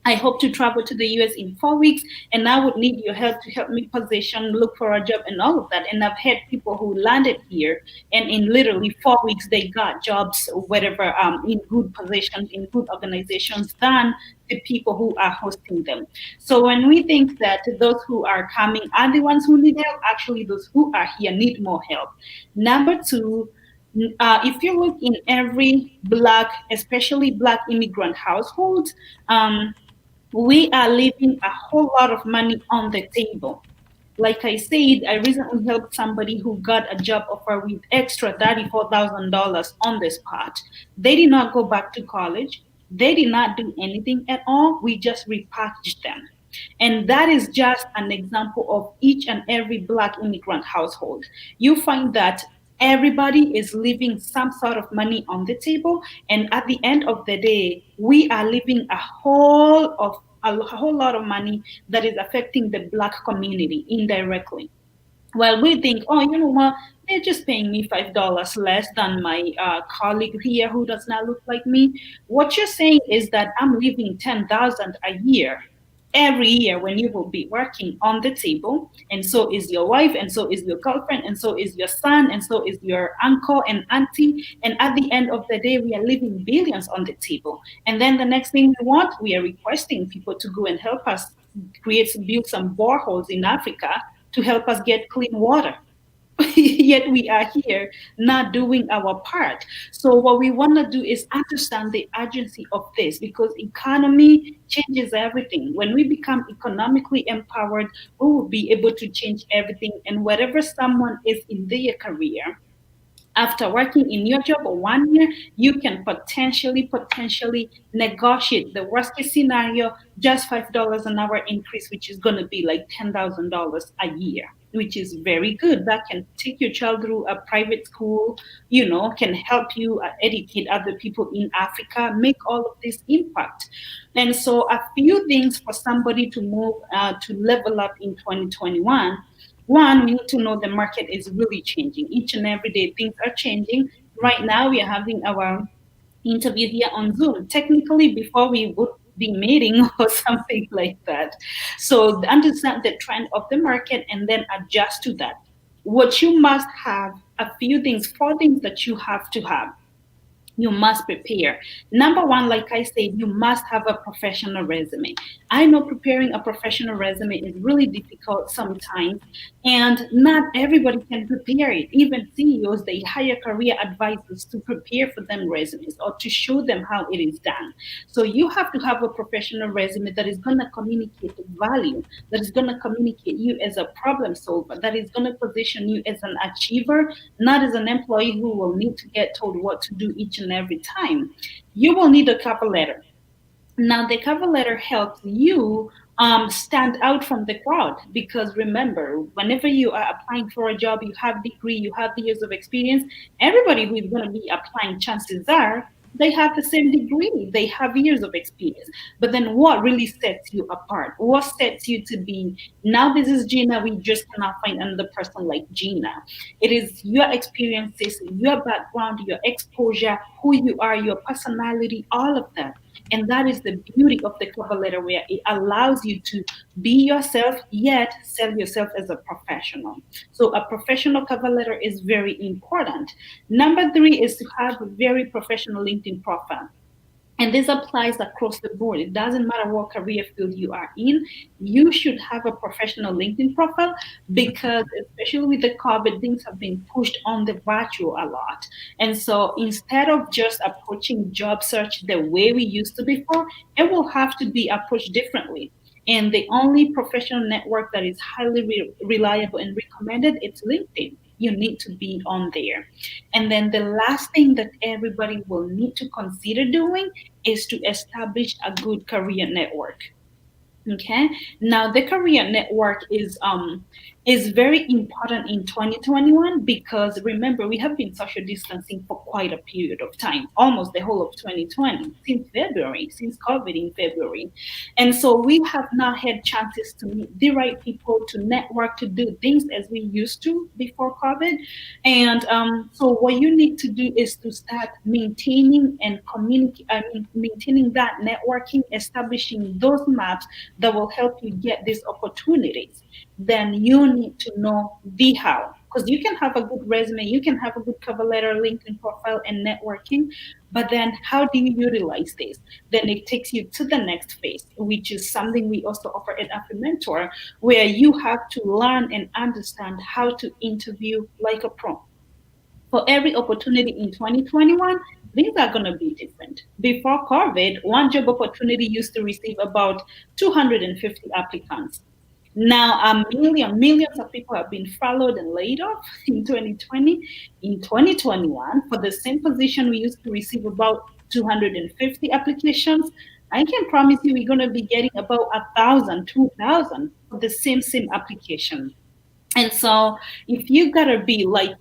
I hope to travel to the US in 4 weeks, and I would need your help to help me position, look for a job, and all of that. And I've had people who landed here, and in literally 4 weeks, they got jobs, whatever, in good positions, in good organizations, than the people who are hosting them. So when we think that those who are coming are the ones who need help, actually, those who are here need more help. Number two, if you look in every Black, especially Black immigrant households, we are leaving a whole lot of money on the table. Like I said, I recently helped somebody who got a job offer with extra $34,000 on the spot. They did not go back to college. They did not do anything at all. We just repackaged them. And that is just an example of each and every Black immigrant household. You find that everybody is leaving some sort of money on the table, and at the end of the day, we are leaving a whole lot of money that is affecting the Black community indirectly. Well, we think, oh, you know what? They're just paying me $5 less than my colleague here who does not look like me. What you're saying is that I'm leaving 10,000 a year, every year, when you will be working on the table, and so is your wife, and so is your girlfriend, and so is your son, and so is your uncle and auntie. And at the end of the day, we are leaving billions on the table. And then the next thing we want, we are requesting people to go and help us build some boreholes in Africa to help us get clean water. Yet we are here not doing our part. So what we want to do is understand the urgency of this, because economy changes everything. When we become economically empowered, we will be able to change everything. And whatever someone is in their career, After working in your job for 1 year, you can potentially negotiate the worst case scenario, just $5 an hour increase, which is going to be like $10,000 a year, which is very good. That can take your child through a private school, can help you educate other people in Africa, make all of this impact. And so, a few things for somebody to move to level up in 2021. One, we need to know the market is really changing. Each and every day, things are changing. Right now, we are having our interview here on Zoom. Technically, before we would be meeting or something like that. So, understand the trend of the market and then adjust to that. What you must have, a few things, four things that you have to have. You must prepare. Number one, like I said, you must have a professional resume. I know preparing a professional resume is really difficult sometimes, and not everybody can prepare it. Even CEOs, they hire career advisors to prepare for them resumes or to show them how it is done. So you have to have a professional resume that is going to communicate value, that is going to communicate you as a problem solver, that is going to position you as an achiever, not as an employee who will need to get told what to do each and every time. You will need a cover letter. Now, the cover letter helps you stand out from the crowd, because remember, whenever you are applying for a job, you have degree, you have the years of experience. Everybody who is going to be applying, chances are they have the same degree, they have years of experience. But then what really sets you apart? What sets you to be, now this is Gina, we just cannot find another person like Gina. It is your experiences, your background, your exposure, who you are, your personality, all of that. And that is the beauty of the cover letter, where it allows you to be yourself, yet sell yourself as a professional. So a professional cover letter is very important. Number three is to have a very professional LinkedIn profile. And this applies across the board. It doesn't matter what career field you are in. You should have a professional LinkedIn profile, because especially with the COVID, things have been pushed on the virtual a lot. And so instead of just approaching job search the way we used to before, it will have to be approached differently. And the only professional network that is highly reliable and recommended, it's LinkedIn. You need to be on there. And then the last thing that everybody will need to consider doing is to establish a good career network. Okay. Now the career network is very important in 2021, because remember, we have been social distancing for quite a period of time, almost the whole of 2020, since February, since COVID in February. And so we have not had chances to meet the right people, to network, to do things as we used to before COVID. And so what you need to do is to start maintaining and maintaining that networking, establishing those maps that will help you get these opportunities. Then you need to know the how. Because you can have a good resume, you can have a good cover letter, LinkedIn profile, and networking, but then how do you utilize this? Then it takes you to the next phase, which is something we also offer at AfriMentor, where you have to learn and understand how to interview like a pro. For every opportunity in 2021, things are going to be different. Before COVID, one job opportunity used to receive about 250 applicants. Now, millions of people have been furloughed and laid off in 2020. In 2021, for the same position, we used to receive about 250 applications. I can promise you we're going to be getting about 1,000, 2,000 for the same application. And so if you gotta be like,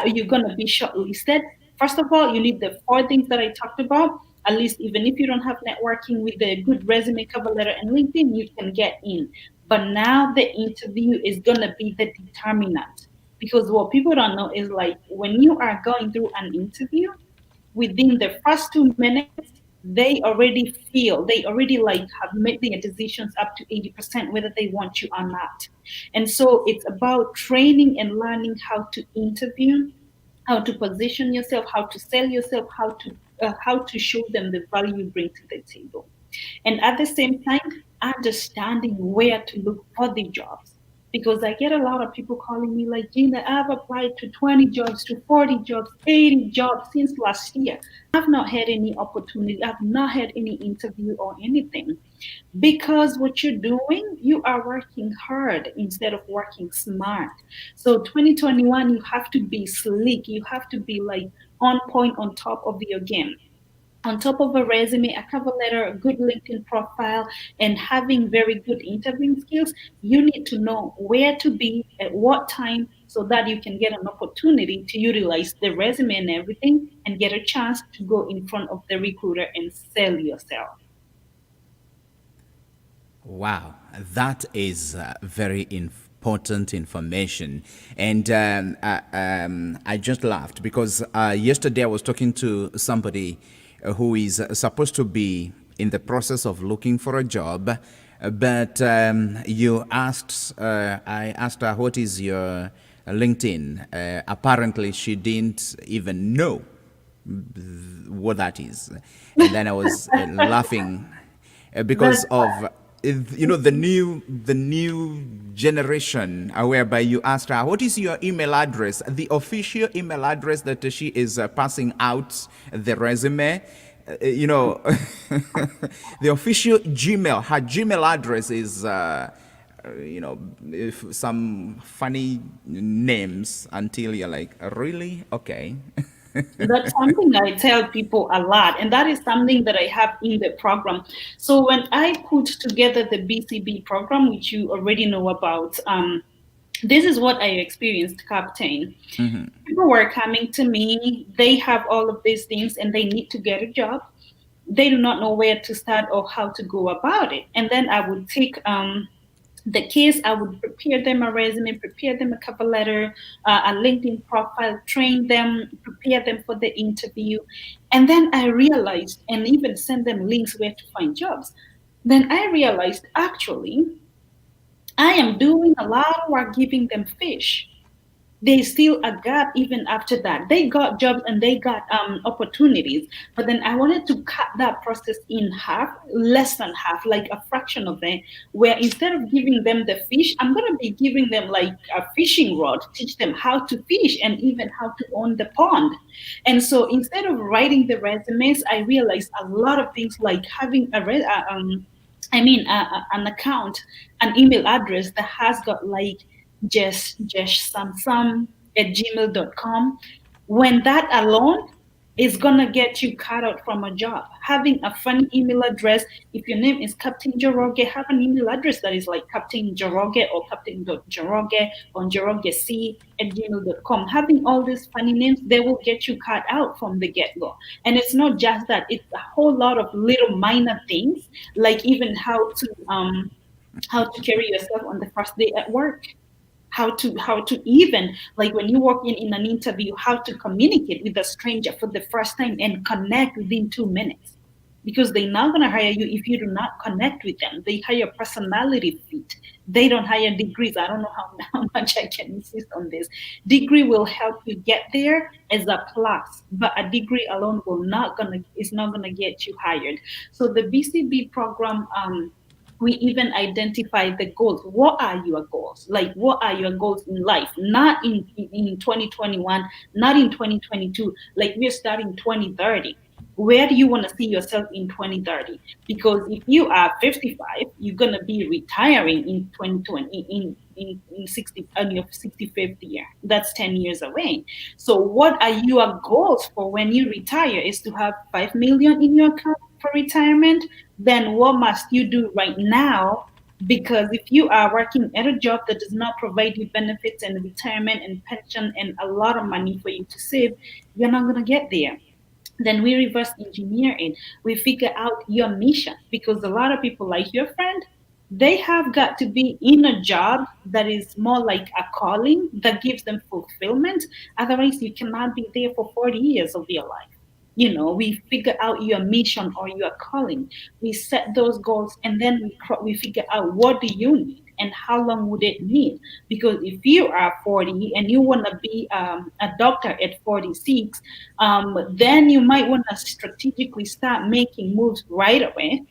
you're gonna be shortlisted, first of all, you need the four things that I talked about. At least, even if you don't have networking, with a good resume, cover letter, and LinkedIn, you can get in. But now the interview is gonna be the determinant. Because what people don't know is, like, when you are going through an interview, within the first 2 minutes, they already like have made their decisions up to 80% whether they want you or not. And so it's about training and learning how to interview, how to position yourself, how to sell yourself, how to show them the value you bring to the table. And at the same time, understanding where to look for the jobs. Because I get a lot of people calling me like, Gina, I've applied to 20 jobs, to 40 jobs, 80 jobs since last year. I've not had any opportunity. I've not had any interview or anything. Because what you're doing, you are working hard instead of working smart. So 2021, you have to be slick. You have to be like on point, on top of your game, on top of a resume, a cover letter, a good LinkedIn profile, and having very good interviewing skills. You need to know where to be at what time so that you can get an opportunity to utilize the resume and everything and get a chance to go in front of the recruiter and sell yourself. Wow, that is very important information. And I just laughed because yesterday I was talking to somebody who is supposed to be in the process of looking for a job. But I asked her, what is your LinkedIn? Apparently, she didn't even know what that is. And then I was laughing because That's of the new generation, whereby you asked her what is your email address, the official email address that she is passing out the resume. The official Gmail, her Gmail address is if some funny names, until you're like, really? Okay. That's something I tell people a lot, and that is something that I have in the program. So when I put together the BCB program, which you already know about, this is what I experienced, Captain. People were coming to me, they have all of these things and they need to get a job. They do not know where to start or how to go about it. And then I would take the case, I would prepare them a resume, prepare them a cover letter, a LinkedIn profile, train them, prepare them for the interview. And then I realized, and even send them links where to find jobs. Then I realized actually, I am doing a lot of work giving them fish. There's still a gap even after that. They got jobs and they got opportunities, but then I wanted to cut that process in half, less than half, like a fraction of it, where instead of giving them the fish, I'm going to be giving them like a fishing rod, teach them how to fish and even how to own the pond. And so instead of writing the resumes, I realized a lot of things like having an account, an email address that has got like just some at gmail.com. When that alone is gonna get you cut out from a job. Having a funny email address, if your name is Captain Joroge, have an email address that is like Captain Joroge or Captain.Joroge or Joroge at gmail.com. Having all these funny names, they will get you cut out from the get-go. And it's not just that, it's a whole lot of little minor things, like even how to carry yourself on the first day at work, how to even, like when you walk in an interview, how to communicate with a stranger for the first time and connect within 2 minutes, because they're not going to hire you if you do not connect with them. They hire personality fit. They don't hire degrees. I don't know how much I can insist on this. Degree will help you get there as a plus, but a degree alone is not gonna get you hired. So the BCB program, we even identify the goals. What are your goals? Like, what are your goals in life? Not in 2021, not in 2022. Like, we're starting 2030. Where do you want to see yourself in 2030? Because if you are 55, you're going to be retiring in 2020, in 60, on your 65th year. That's 10 years away. So what are your goals for when you retire? Is to have 5 million in your account for retirement? Then what must you do right now? Because if you are working at a job that does not provide you benefits and retirement and pension and a lot of money for you to save, you're not going to get there. Then we reverse engineer it. We figure out your mission, because a lot of people, like your friend, they have got to be in a job that is more like a calling that gives them fulfillment. Otherwise, you cannot be there for 40 years of your life. We figure out your mission or your calling. We set those goals, and then we figure out what do you need and how long would it need. Because if you are 40 and you want to be a doctor at 46, then you might want to strategically start making moves right away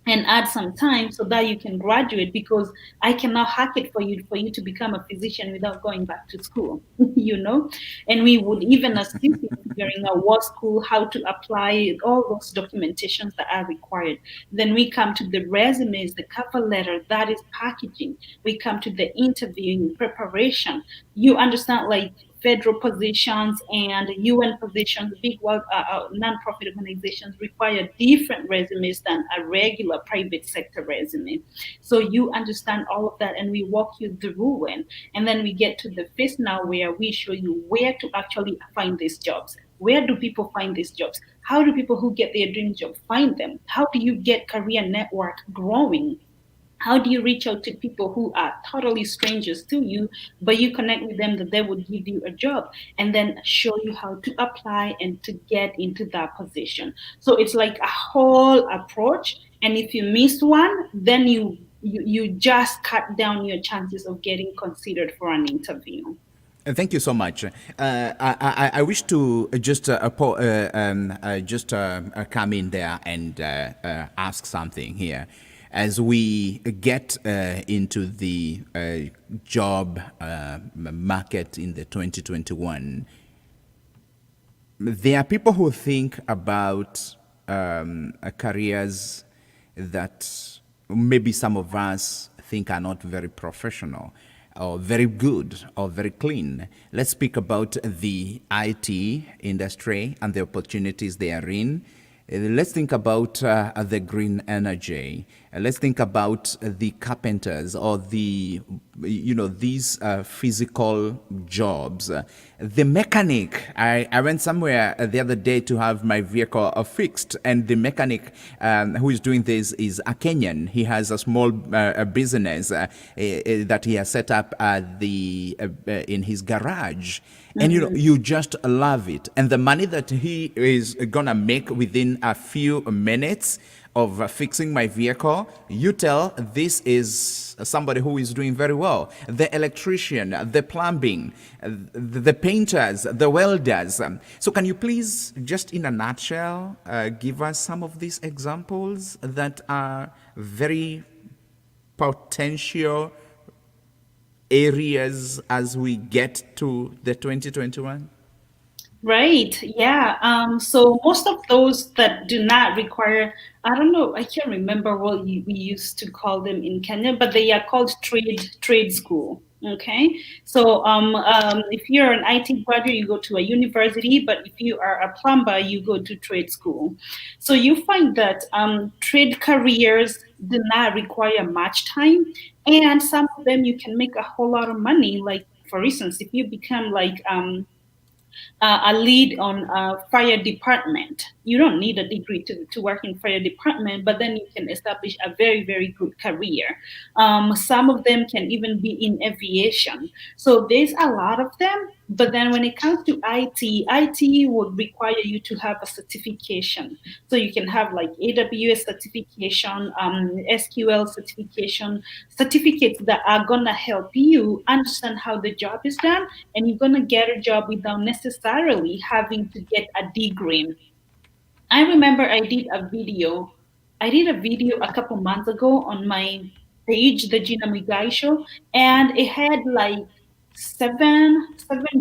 and add some time so that you can graduate, because I cannot hack it for you to become a physician without going back to school. And we would even assist you figuring out what school, how to apply, all those documentations that are required. Then we come to the resumes, the cover letter, that is packaging. We come to the interviewing preparation. You understand, like, federal positions and UN positions, big non-profit organizations require different resumes than a regular private sector resume. So you understand all of that, and we walk you through it. And then we get to the phase now where we show you where to actually find these jobs. Where do people find these jobs? How do people who get their dream job find them? How do you get career network growing? How do you reach out to people who are totally strangers to you, but you connect with them that they would give you a job, and then show you how to apply and to get into that position? So it's like a whole approach. And if you miss one, then you just cut down your chances of getting considered for an interview. Thank you so much. I wish to come in there and ask something here. As we get into the job market in the 2021, there are people who think about careers that maybe some of us think are not very professional or very good or very clean. Let's speak about the IT industry and the opportunities they are in. Let's think about the green energy. Let's think about the carpenters or these physical jobs. The mechanic. I went somewhere the other day to have my vehicle fixed, and the mechanic who is doing this is a Kenyan. He has a small business that he has set up in his garage. And you just love it. And the money that he is gonna make within a few minutes of fixing my vehicle, you tell this is somebody who is doing very well. The electrician, the plumbing, the painters, the welders. So can you please, just in a nutshell, give us some of these examples that are very potential areas as we get to the 2021? Right. Yeah. So most of those that do not require, I don't know, I can't remember what we used to call them in Kenya, but they are called trade school. Okay. So if you're an IT graduate, you go to a university, but if you are a plumber, you go to trade school. So you find that trade careers do not require much time, and some of them you can make a whole lot of money. Like, for instance, if you become like a lead on a fire department. You don't need a degree to work in fire department, but then you can establish a very, very good career. Some of them can even be in aviation. So there's a lot of them. But then when it comes to IT would require you to have a certification. So you can have like AWS certification, SQL certification, certificates that are going to help you understand how the job is done, and you're going to get a job without necessarily having to get a degree. I remember I did a video. I did a video a couple months ago on my page, the Gina Muigai show, and it had like seven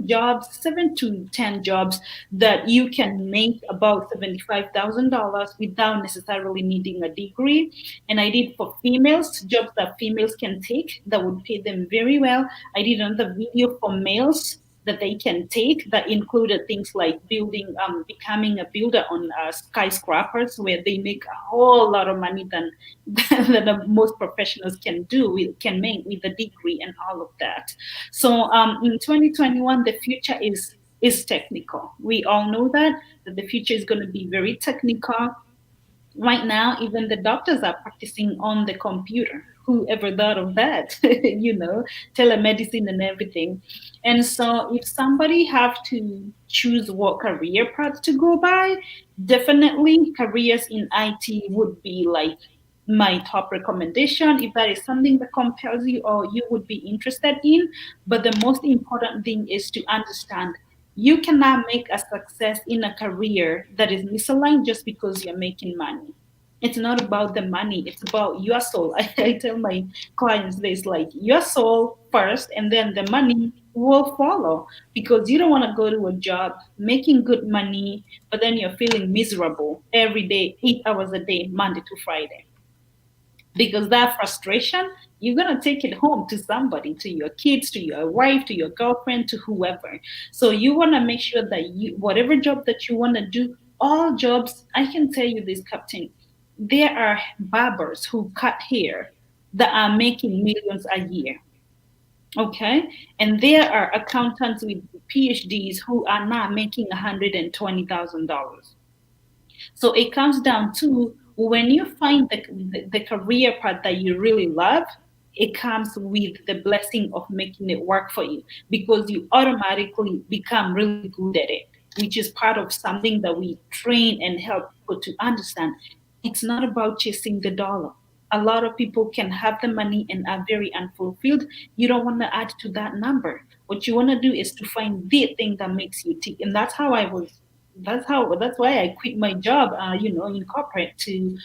jobs, 7 to 10 jobs that you can make about $75,000 without necessarily needing a degree. And I did for females, jobs that females can take that would pay them very well. I did another video for males that they can take that included things like building, becoming a builder on skyscrapers, where they make a whole lot of money than the most professionals can make with a degree and all of that. So in 2021, the future is technical. We all know that the future is going to be very technical. Right now, even the doctors are practicing on the computer. Whoever thought of that? Telemedicine and everything. And so if somebody have to choose what career path to go by, definitely careers in IT would be like my top recommendation if that is something that compels you or you would be interested in. But the most important thing is to understand you cannot make a success in a career that is misaligned just because you're making money. It's not about the money, it's about your soul. I tell my clients this, like, your soul first and then the money will follow, because you don't want to go to a job making good money but then you're feeling miserable every day, 8 hours a day, Monday to Friday, because that frustration, you're going to take it home to somebody, to your kids, to your wife, to your girlfriend, to whoever. So you want to make sure that you, whatever job that you want to do, all jobs, I can tell you this, Captain, there are barbers who cut hair that are making millions a year. Okay, and there are accountants with PhDs who are now making $120,000. So it comes down to, when you find the career path that you really love, it comes with the blessing of making it work for you, because you automatically become really good at it, which is part of something that we train and help people to understand. It's not about chasing the dollar. A lot of people can have the money and are very unfulfilled. You don't want to add to that number. What you want to do is to find the thing that makes you tick. And that's how I was, that's why I quit my job, in corporate, to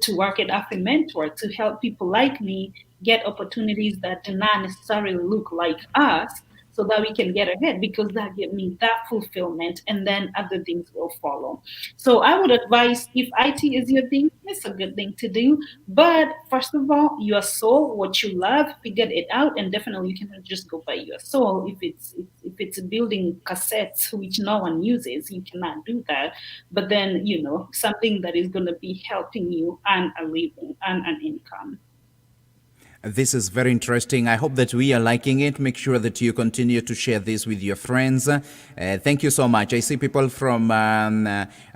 work at AfriMentor, to help people like me get opportunities that do not necessarily look like us, so that we can get ahead, because that give me that fulfillment, and then other things will follow. So I would advise, if IT is your thing, it's a good thing to do. But first of all, your soul, what you love, figure it out, and definitely you cannot just go by your soul. If it's building cassettes which no one uses, you cannot do that. But then, something that is going to be helping you earn a living and an income. This is very interesting. I hope that we are liking it. Make sure that you continue to share this with your friends. Thank you so much. I see people from,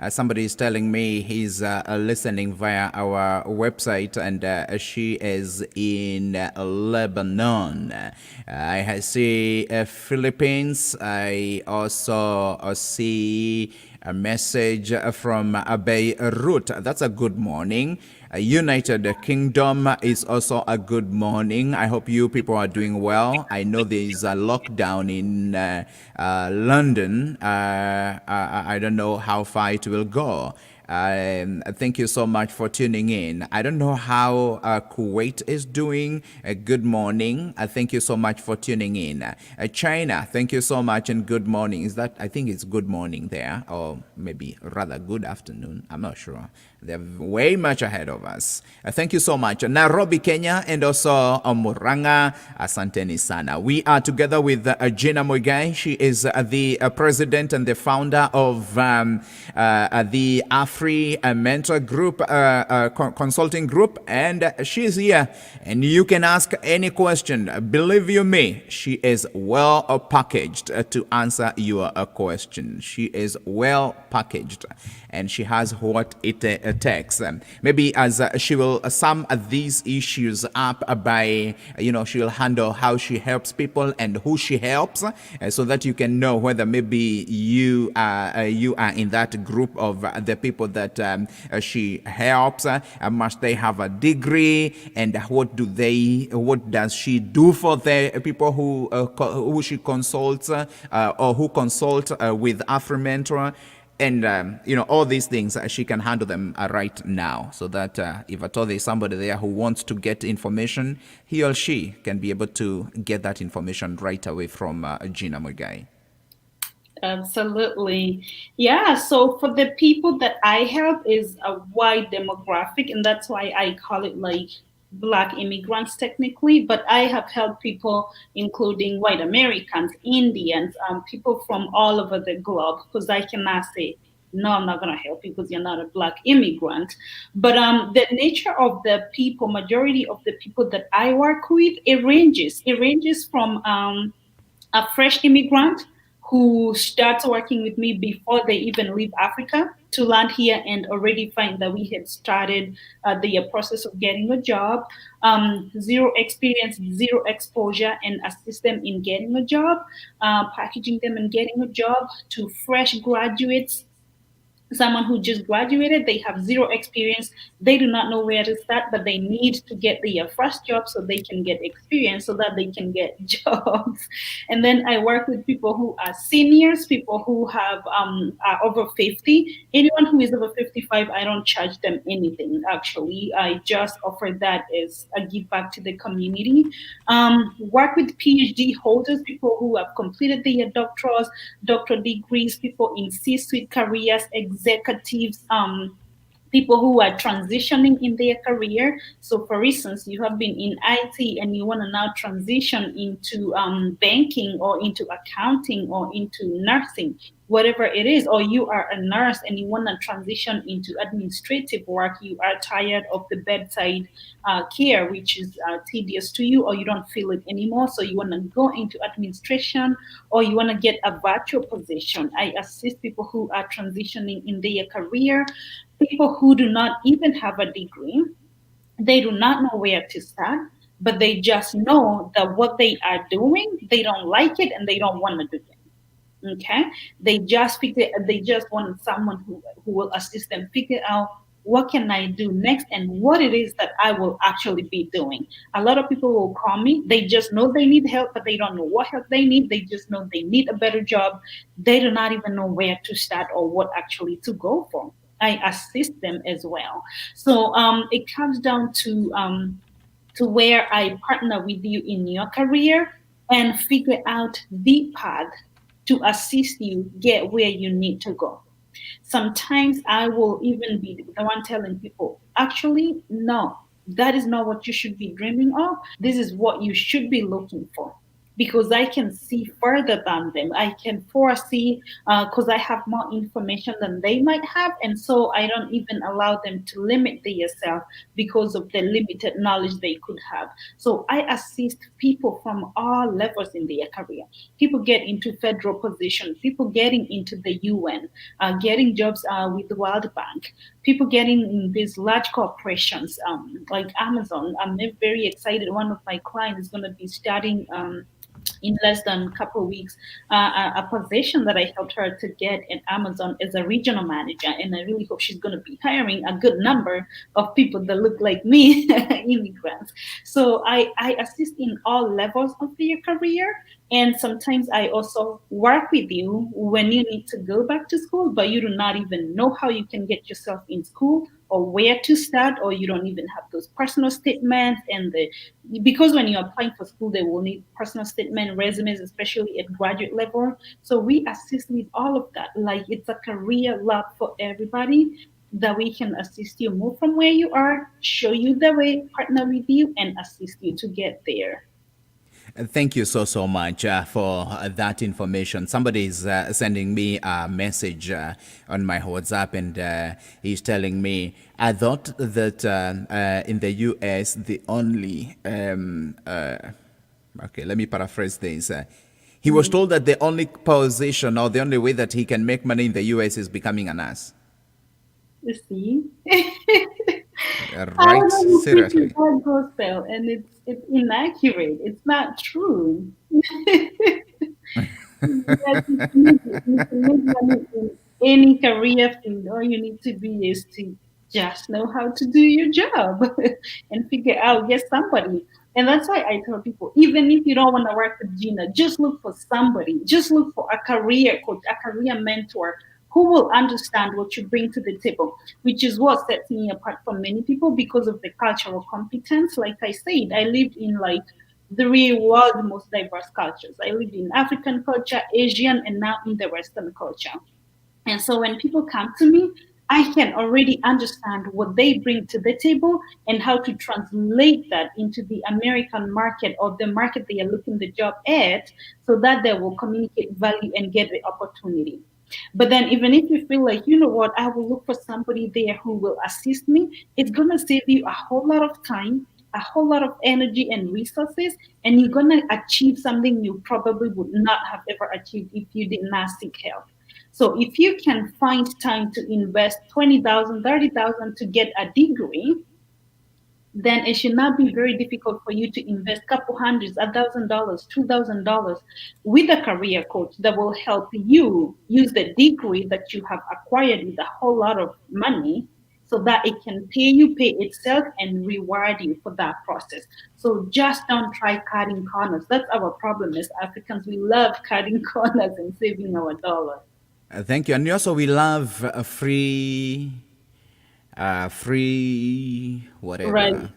somebody is telling me he's listening via our website, and she is in Lebanon. I see Philippines. I also see a message from Beirut. That's a good morning. United Kingdom is also a good morning. I hope you people are doing well. I know there is a lockdown in London. I don't know how far it will go. Thank you so much for tuning in. I don't know how Kuwait is doing. Good morning. Thank you so much for tuning in. China, thank you so much and good morning. Is that, I think it's good morning there, or maybe rather good afternoon. I'm not sure. They're way much ahead of us. Thank you so much. Nairobi, Kenya, and also Muranga, asanteni sana. We are together with Gina Muigai. She is the president and the founder of the AfriMentor group, consulting group, and she's here. And you can ask any question. Believe you me, she is well packaged to answer your question. She is well packaged, and she has what it takes. Maybe as she will sum these issues up by, she'll handle how she helps people and who she helps, so that you can know whether maybe you are in that group of the people that she helps. Must they have a degree, and what does she do for the people who she consults or who consult with AfriMentor? And, all these things, she can handle them right now, so that if at all there's somebody there who wants to get information, he or she can be able to get that information right away from Gina Muigai. Absolutely. Yeah. So for the people that I help is a wide demographic, and that's why I call it like Black immigrants technically. But I have helped people including white Americans, Indians, people from all over the globe, because I cannot say, no, I'm not going to help you because you're not a Black immigrant. But the nature of the people, majority of the people that I work with, it ranges. It ranges from a fresh immigrant who starts working with me before they even leave Africa to land here and already find that we had started the process of getting a job, zero experience, zero exposure, and assist them in getting a job, packaging them and getting a job, to fresh graduates someone who just graduated, they have zero experience, they do not know where to start, but they need to get their first job so they can get experience so that they can get jobs. And then I work with people who are seniors, people who have are over 50. Anyone who is over 55, I don't charge them anything. Actually, I just offer that as a give back to the community. Work with PhD holders, people who have completed their doctor degrees, people in C-suite careers, executives, people who are transitioning in their career. So, for instance, you have been in IT and you want to now transition into banking or into accounting or into nursing, whatever it is, or you are a nurse and you want to transition into administrative work, you are tired of the bedside care, which is tedious to you, or you don't feel it anymore, so you want to go into administration, or you want to get a virtual position. I assist people who are transitioning in their career, people who do not even have a degree, they do not know where to start, but they just know that what they are doing, they don't like it and they don't want to do it. Okay, they just want someone who will assist them figure out what can I do next and what it is that I will actually be doing. A lot of people will call me, they just know they need help, but they don't know what help they need. They just know they need a better job. They do not even know where to start or what actually to go for. I assist them as well. So it comes down to where I partner with you in your career and figure out the path to assist you get where you need to go. Sometimes I will even be the one telling people, actually, no, that is not what you should be dreaming of. This is what you should be looking for. Because I can see further than them. I can foresee because I have more information than they might have. And so I don't even allow them to limit themselves because of the limited knowledge they could have. So I assist people from all levels in their career. People get into federal positions, people getting into the UN, getting jobs with the World Bank, people getting in these large corporations like Amazon. I'm very excited. One of my clients is going to be starting. In less than a couple of weeks, a position that I helped her to get in Amazon as a regional manager. And I really hope she's going to be hiring a good number of people that look like me, immigrants. So I assist in all levels of your career. And sometimes I also work with you when you need to go back to school, but you do not even know how you can get yourself in school or where to start, or you don't even have those personal statements and the because when you're applying for school, they will need personal statement, resumes, especially at graduate level. So we assist with all of that. Like it's a career lab for everybody that we can assist you move from where you are, show you the way, partner with you, and assist you to get there. Thank you so much for that information. Somebody is sending me a message on my WhatsApp, and he's telling me, I thought that in the US, the only, okay, let me paraphrase this. He was told that the only position or the only way that he can make money in the US is becoming a nurse. You see? I Right? don't know, you preach Seriously. that gospel, and it's inaccurate. It's not true. Yes, it's easy. You can make money in any career field. All you need to be is to just know how to do your job and figure out, get somebody. And that's why I tell people, even if you don't want to work with Gina, just look for somebody. Just look for a career coach, a career mentor who will understand what you bring to the table, which is what sets me apart from many people because of the cultural competence. Like I said, I lived in like the real world most diverse cultures. I lived in African culture, Asian, and now in the Western culture. And so when people come to me, I can already understand what they bring to the table and how to translate that into the American market or the market they are looking the job at so that they will communicate value and get the opportunity. But then even if you feel like, you know what, I will look for somebody there who will assist me, it's going to save you a whole lot of time, a whole lot of energy and resources, and you're going to achieve something you probably would not have ever achieved if you did not seek help. So if you can find time to invest 20,000, 30,000 to get a degree, then it should not be very difficult for you to invest couple hundreds, $1,000, $2,000 with a career coach that will help you use the degree that you have acquired with a whole lot of money so that it can pay itself and reward you for that process. So just don't try cutting corners. That's our problem as Africans. We love cutting corners and saving our dollars. Thank you. And also, we love free Right. whatever.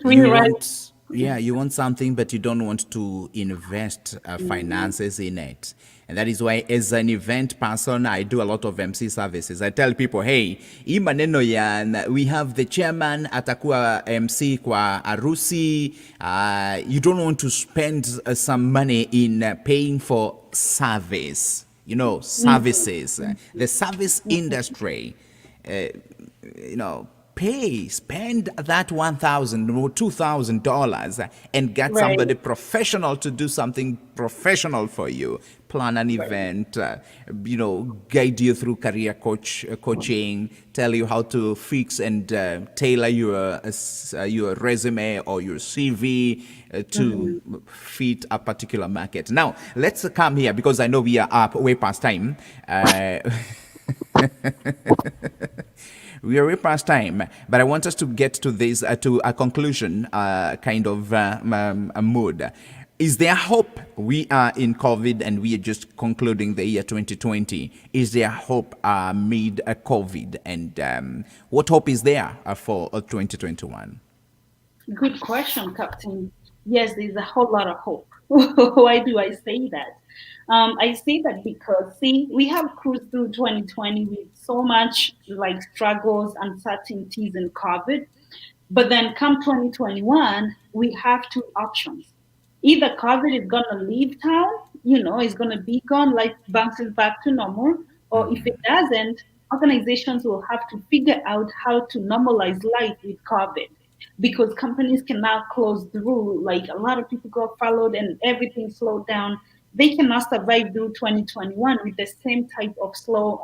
Free You ride. want, yeah, you want something, but you don't want to invest Mhm. finances in it. And that is why, as an event person, I do a lot of MC services. I tell people, hey, hii maneno ya, we have the chairman atakuwa MC kwa arusi. You don't want to spend some money in paying for service, services. The service industry, spend that $1,000 or $2,000 and get Right. somebody professional to do something professional for you. Plan an Right. event, guide you through career coaching, tell you how to fix and tailor your resume or your CV to fit a particular market. Now, let's come here because I know we are up way past time. We are way past time, but I want us to get to this, to a conclusion kind of a mood. Is there hope? We are in COVID and we are just concluding the year 2020. Is there hope mid COVID? And what hope is there for 2021? Good question, Captain. Yes, there's a whole lot of hope. Why do I say that? I say that because, see, we have cruised through 2020 with so much like struggles, uncertainties, and COVID. But then come 2021, we have two options. Either COVID is going to leave town, it's going to be gone, life bounces back to normal, or if it doesn't, organizations will have to figure out how to normalize life with COVID because companies can now close through. Like a lot of people got followed and everything slowed down. They cannot survive through 2021 with the same type of slow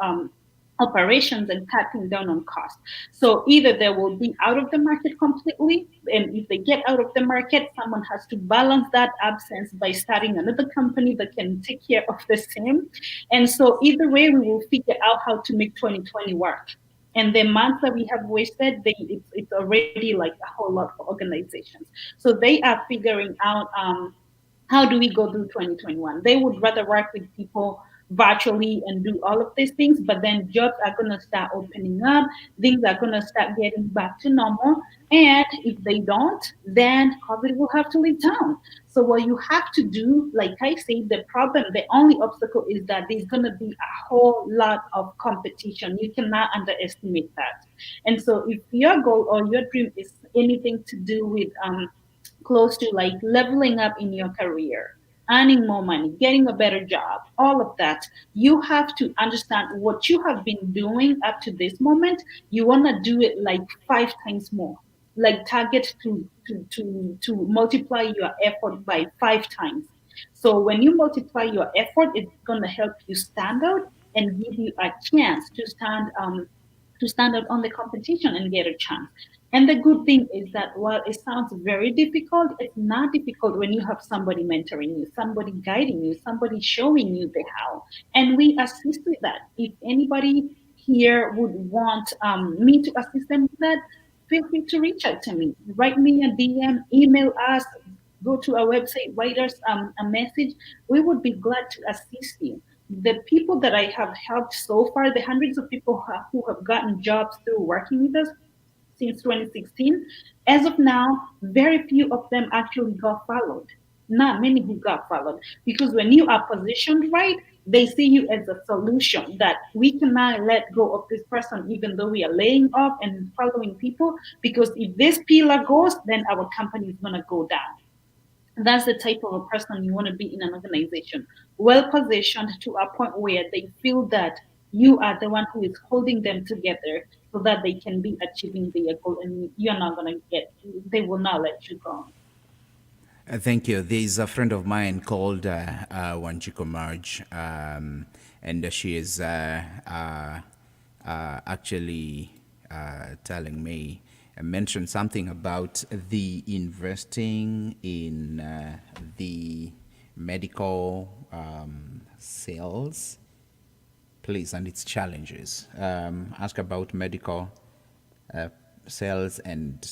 operations and cutting down on costs. So either they will be out of the market completely, and if they get out of the market, someone has to balance that absence by starting another company that can take care of the same. And so either way, we will figure out how to make 2020 work. And the months that we have wasted, it's already like a whole lot for organizations. So they are figuring out how do we go through 2021? They would rather work with people virtually and do all of these things, but then jobs are going to start opening up, things are going to start getting back to normal. And if they don't, then COVID will have to leave town. So what you have to do, like I said, the only obstacle is that there's going to be a whole lot of competition. You cannot underestimate that. And so if your goal or your dream is anything to do with close to like leveling up in your career, earning more money, getting a better job, all of that, you have to understand what you have been doing up to this moment. You want to do it like 5 times more. Like target to multiply your effort by 5 times. So when you multiply your effort, it's going to help you stand out and give you a chance to stand out on the competition and get a chance. And the good thing is that while it sounds very difficult, it's not difficult when you have somebody mentoring you, somebody guiding you, somebody showing you the how. And we assist with that. If anybody here would want me to assist them with that, feel free to reach out to me. Write me a DM, email us, go to our website, write us a message. We would be glad to assist you. The people that I have helped so far, the hundreds of people who have gotten jobs through working with us, since 2016. As of now, very few of them actually got followed. Not many who got followed. Because when you are positioned right, they see you as a solution that we cannot let go of this person, even though we are laying off and following people. Because if this pillar goes, then our company is going to go down. That's the type of a person you want to be in an organization. Well positioned to a point where they feel that you are the one who is holding them together so that they can be achieving their goal and you're not going to they will not let you go. Thank you. There's a friend of mine called Wanjiko Marge, and she is actually telling me mentioned something about the investing in the medical sales, please, and its challenges. Ask about medical uh, sales and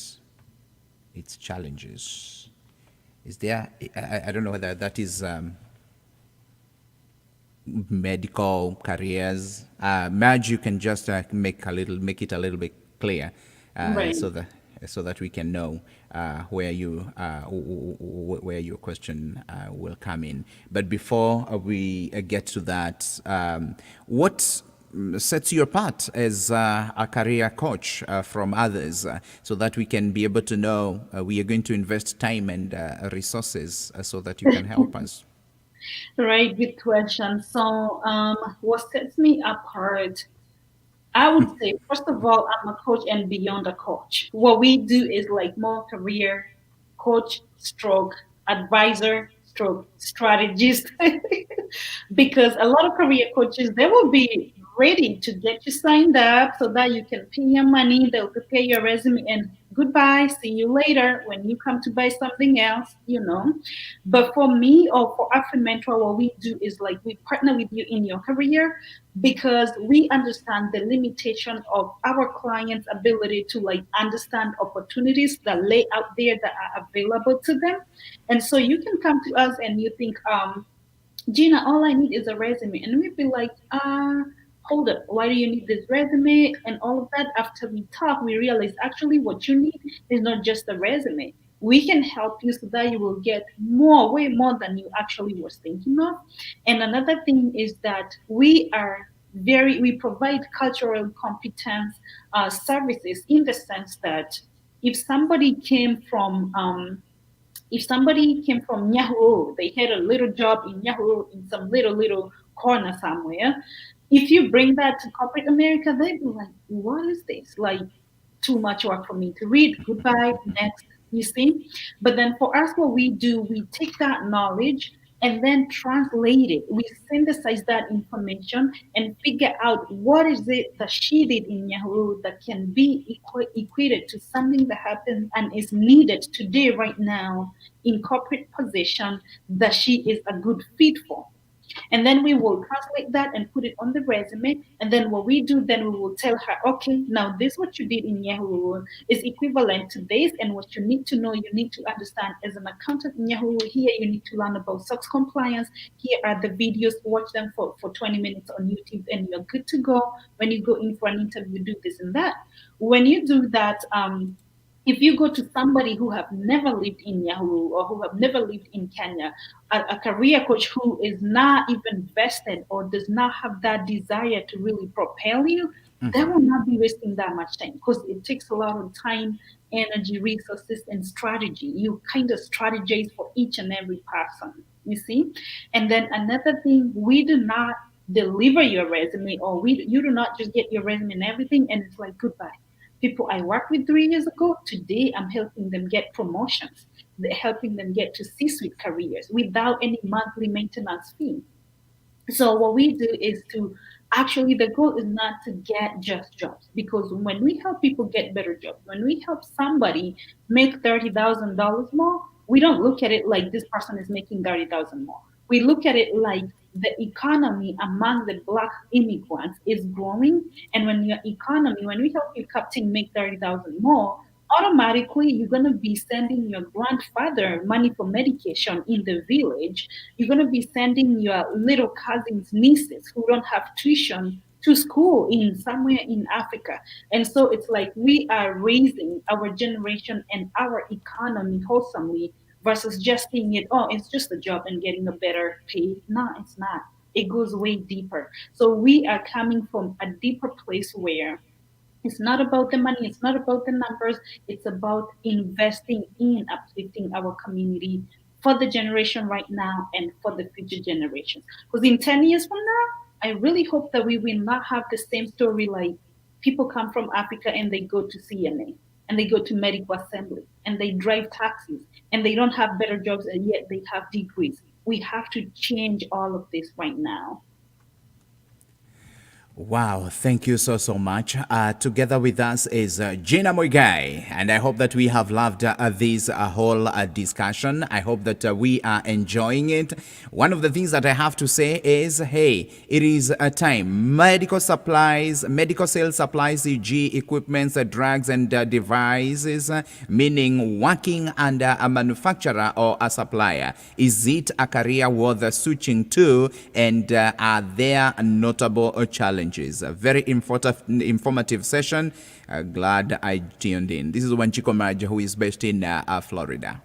its challenges. Is there? I don't know whether that is medical careers. Madge, you can just make it a little bit clear, Right. so that we can know where where your question will come in. But before we get to that, what sets you apart as a career coach from others, so that we can be able to know we are going to invest time and resources so that you can help us? Right, good question. So, what sets me apart? I would say, first of all, I'm a coach and beyond a coach. What we do is like more career coach, stroke advisor, stroke strategist. Because a lot of career coaches, they will be ready to get you signed up so that you can pay your money, they'll prepare your resume, and goodbye, see you later when you come to buy something else, you know. But for me or for AfriMentor, what we do is like we partner with you in your career because we understand the limitation of our clients' ability to like understand opportunities that lay out there that are available to them. And so you can come to us and you think, Gina, all I need is a resume. And we'd be like, hold up, why do you need this resume? And all of that. After we talk, we realize actually what you need is not just a resume. We can help you so that you will get more, way more than you actually was thinking of. And another thing is that we provide cultural competence services in the sense that if somebody came from Yahoo, they had a little job in Yahoo in some little corner somewhere. If you bring that to corporate America, they'd be like, "What is this? Like, too much work for me to read. Goodbye, next." You see. But then for us, what we do, we take that knowledge and then translate it. We synthesize that information and figure out what is it that she did in Yahoo that can be equated to something that happened and is needed today, right now, in corporate position that she is a good fit for. And then we will translate that and put it on the resume. And then what we do, then we will tell her, okay, now this what you did in Yahoo is equivalent to this. And what you need to know, you need to understand as an accountant in Yahoo, here you need to learn about SOX compliance. Here are the videos, watch them for 20 minutes on YouTube and you're good to go. When you go in for an interview, do this and that. When you do that, if you go to somebody who have never lived in Yahoo or who have never lived in Kenya, a career coach who is not even vested or does not have that desire to really propel you, they will not be wasting that much time because it takes a lot of time, energy, resources, and strategy. You kind of strategize for each and every person, you see? And then another thing, we do not deliver your resume or you do not just get your resume and everything and it's like goodbye. People I worked with 3 years ago, today I'm helping them get promotions, helping them get to C-suite careers without any monthly maintenance fee. So what we do is to actually the goal is not to get just jobs because when we help people get better jobs, when we help somebody make $30,000 more, we don't look at it like this person is making 30,000 more. We look at it like the economy among the black immigrants is growing, and when your economy, when we help you captain make 30,000 more, automatically you're going to be sending your grandfather money for medication in the village. You're going to be sending your little cousins, nieces who don't have tuition to school in somewhere in Africa. And so it's like we are raising our generation and our economy wholesomely versus just seeing it, oh, it's just a job and getting a better pay. No, it's not. It goes way deeper. So we are coming from a deeper place where it's not about the money, it's not about the numbers, it's about investing in uplifting our community for the generation right now and for the future generations. Because in 10 years from now, I really hope that we will not have the same story like people come from Africa and they go to CNA and they go to medical assembly and they drive taxis and they don't have better jobs and yet they have degrees. We have to change all of this right now. Wow, thank you so much. Together with us is Gina Muigai, and I hope that we have loved this whole discussion. I hope that we are enjoying it. One of the things that I have to say is, hey, it is a time. Medical supplies, medical sales supplies, e.g., equipments, drugs, and devices, meaning working under a manufacturer or a supplier. Is it a career worth switching to, and are there notable challenges? A very informative session. Glad I tuned in. This is Wanchiko Maj, who is based in Florida.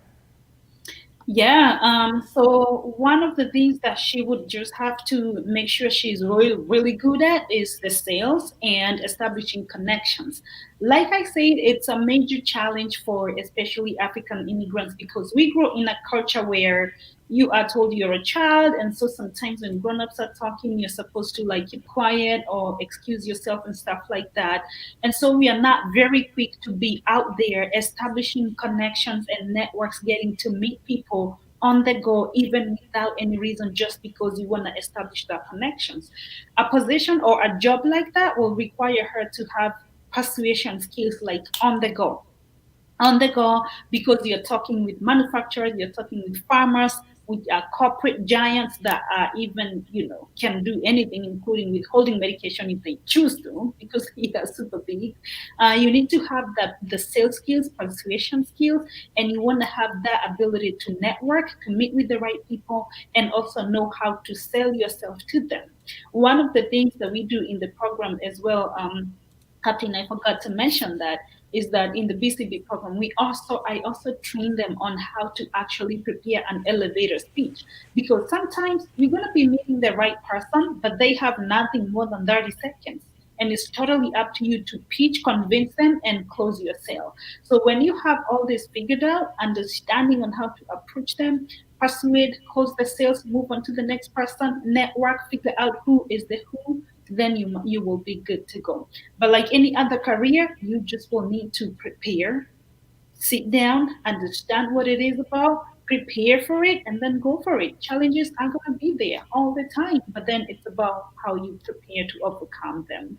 Yeah, so one of the things that she would just have to make sure she's really, really good at is the sales and establishing connections. Like I said, it's a major challenge for especially African immigrants because we grow in a culture where you are told you're a child, and so sometimes when grown-ups are talking, you're supposed to like keep quiet or excuse yourself and stuff like that. And so we are not very quick to be out there establishing connections and networks, getting to meet people on the go, even without any reason, just because you want to establish that connections. A position or a job like that will require her to have persuasion skills like on the go because you're talking with manufacturers, you're talking with farmers, with corporate giants that are even, can do anything, including withholding medication if they choose to, because they are super big. You need to have the sales skills, persuasion skills, and you want to have that ability to network, to meet with the right people, and also know how to sell yourself to them. One of the things that we do in the program as well, Captain, I forgot to mention that is that in the BCB program, I also train them on how to actually prepare an elevator speech because sometimes you're gonna be meeting the right person, but they have nothing more than 30 seconds. And it's totally up to you to pitch, convince them, and close your sale. So when you have all this figured out, understanding on how to approach them, persuade, close the sales, move on to the next person, network, figure out who is the who, then you will be good to go. But like any other career, you just will need to prepare, sit down, understand what it is about, prepare for it, and then go for it. Challenges are going to be there all the time, but then it's about how you prepare to overcome them.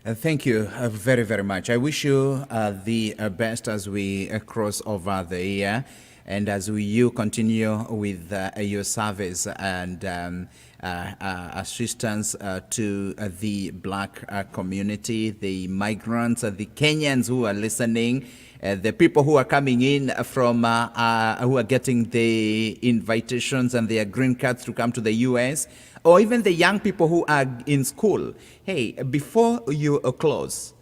Thank you very, very much. I wish you the best as we cross over the year and as you continue with your service and assistance to the black community, the migrants, the Kenyans who are listening, the people who are coming in from, who are getting the invitations and their green cards to come to the US, or even the young people who are in school. Hey, before you close,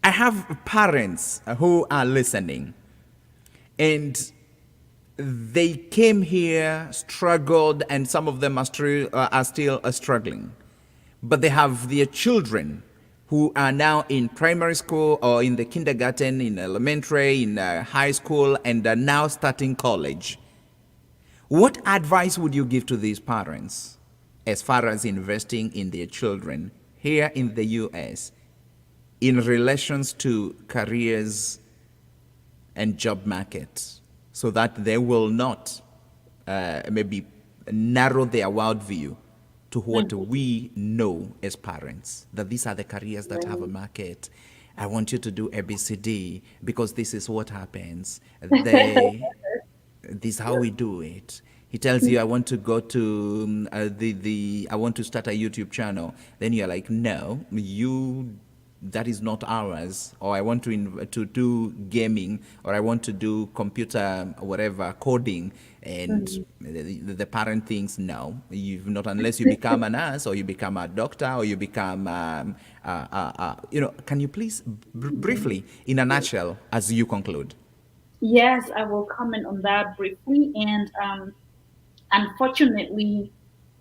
I have parents who are listening, and they came here, struggled, and some of them are still struggling. But they have their children who are now in primary school or in the kindergarten, in elementary, in high school, and are now starting college. What advice would you give to these parents as far as investing in their children here in the US in relations to careers and job markets so that they will not maybe narrow their worldview to what we know as parents, that these are the careers that have a market. I want you to do ABCD because this is what happens. This is how we do it. He tells you, I want to go to I want to start a YouTube channel. Then you're like, no, that is not ours. Or I want to do gaming, or I want to do computer, whatever, coding. And the parent thinks, no, you've not, unless you become a nurse or you become a doctor or you become, can you please briefly, in a nutshell, as you conclude? Yes, I will comment on that briefly. And unfortunately,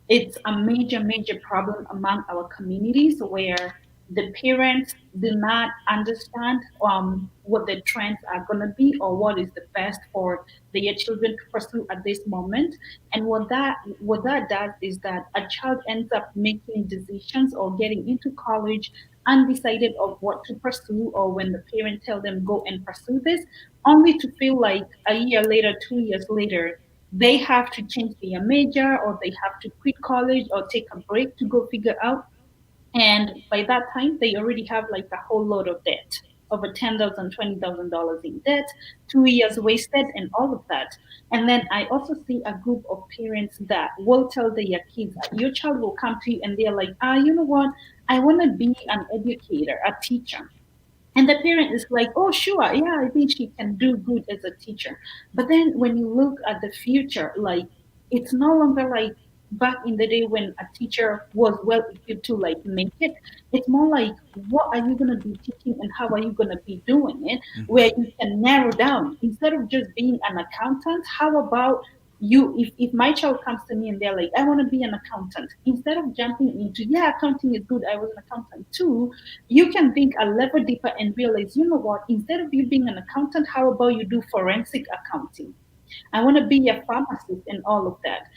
it's a major, major problem among our communities where the parents do not understand what the trends are going to be or what is the best for their children to pursue at this moment. And what that does is that a child ends up making decisions or getting into college undecided of what to pursue, or when the parent tell them go and pursue this, only to feel like a year later, 2 years later, they have to change their major, or they have to quit college or take a break to go figure out. And by that time, they already have like a whole load of debt, over $10,000, $20,000 in debt, 2 years wasted, and all of that. And then I also see a group of parents that will tell their kids, your child will come to you and they're like, you know what? I want to be an educator, a teacher. And the parent is like, oh, sure, yeah, I think she can do good as a teacher. But then when you look at the future, like, it's no longer like back in the day when a teacher was well equipped to like make it. It's more like, what are you going to be teaching and how are you going to be doing it? Where you can narrow down instead of just being an accountant. How about you, if my child comes to me and they're like, I want to be an accountant, instead of jumping into, yeah, accounting is good, I was an accountant too, you can think a level deeper and realize, you know what, instead of you being an accountant, how about you do forensic accounting? I want to be a pharmacist and all of that.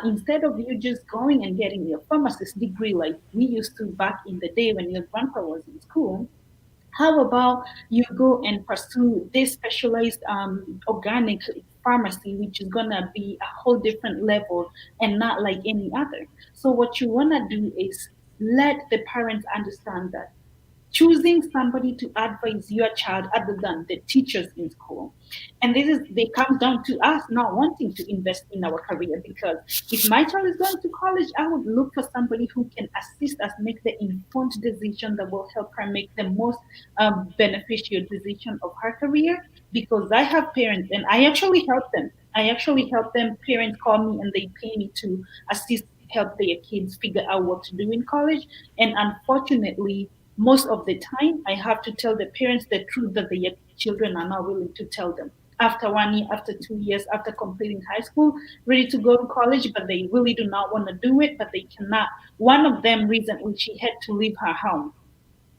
Instead of you just going and getting your pharmacist degree like we used to back in the day when your grandpa was in school, how about you go and pursue this specialized organic pharmacy, which is gonna be a whole different level and not like any other. So what you wanna do is let the parents understand that choosing somebody to advise your child other than the teachers in school. And this is they come down to us not wanting to invest in our career, because if my child is going to college, I would look for somebody who can assist us make the informed decision that will help her make the most beneficial decision of her career. Because I have parents and I actually help them. I actually help them. Parents call me and they pay me to assist help their kids figure out what to do in college. And unfortunately, most of the time, I have to tell the parents the truth that their children are not willing to tell them. After 1 year, after 2 years, after completing high school, ready to go to college, but they really do not want to do it, but they cannot. One of them recently, she had to leave her home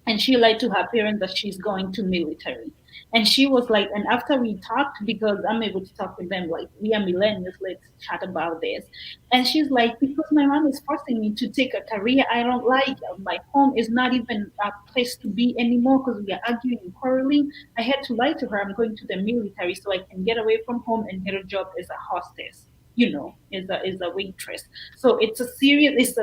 and she lied to her parents that she's going to military. And she was like, and after we talked, because I'm able to talk with them, like, we are millennials, let's chat about this. And she's like, because my mom is forcing me to take a career I don't like. My home is not even a place to be anymore because we are arguing and quarreling. I had to lie to her, I'm going to the military so I can get away from home and get a job as a hostess, as a waitress. So it's a serious, it's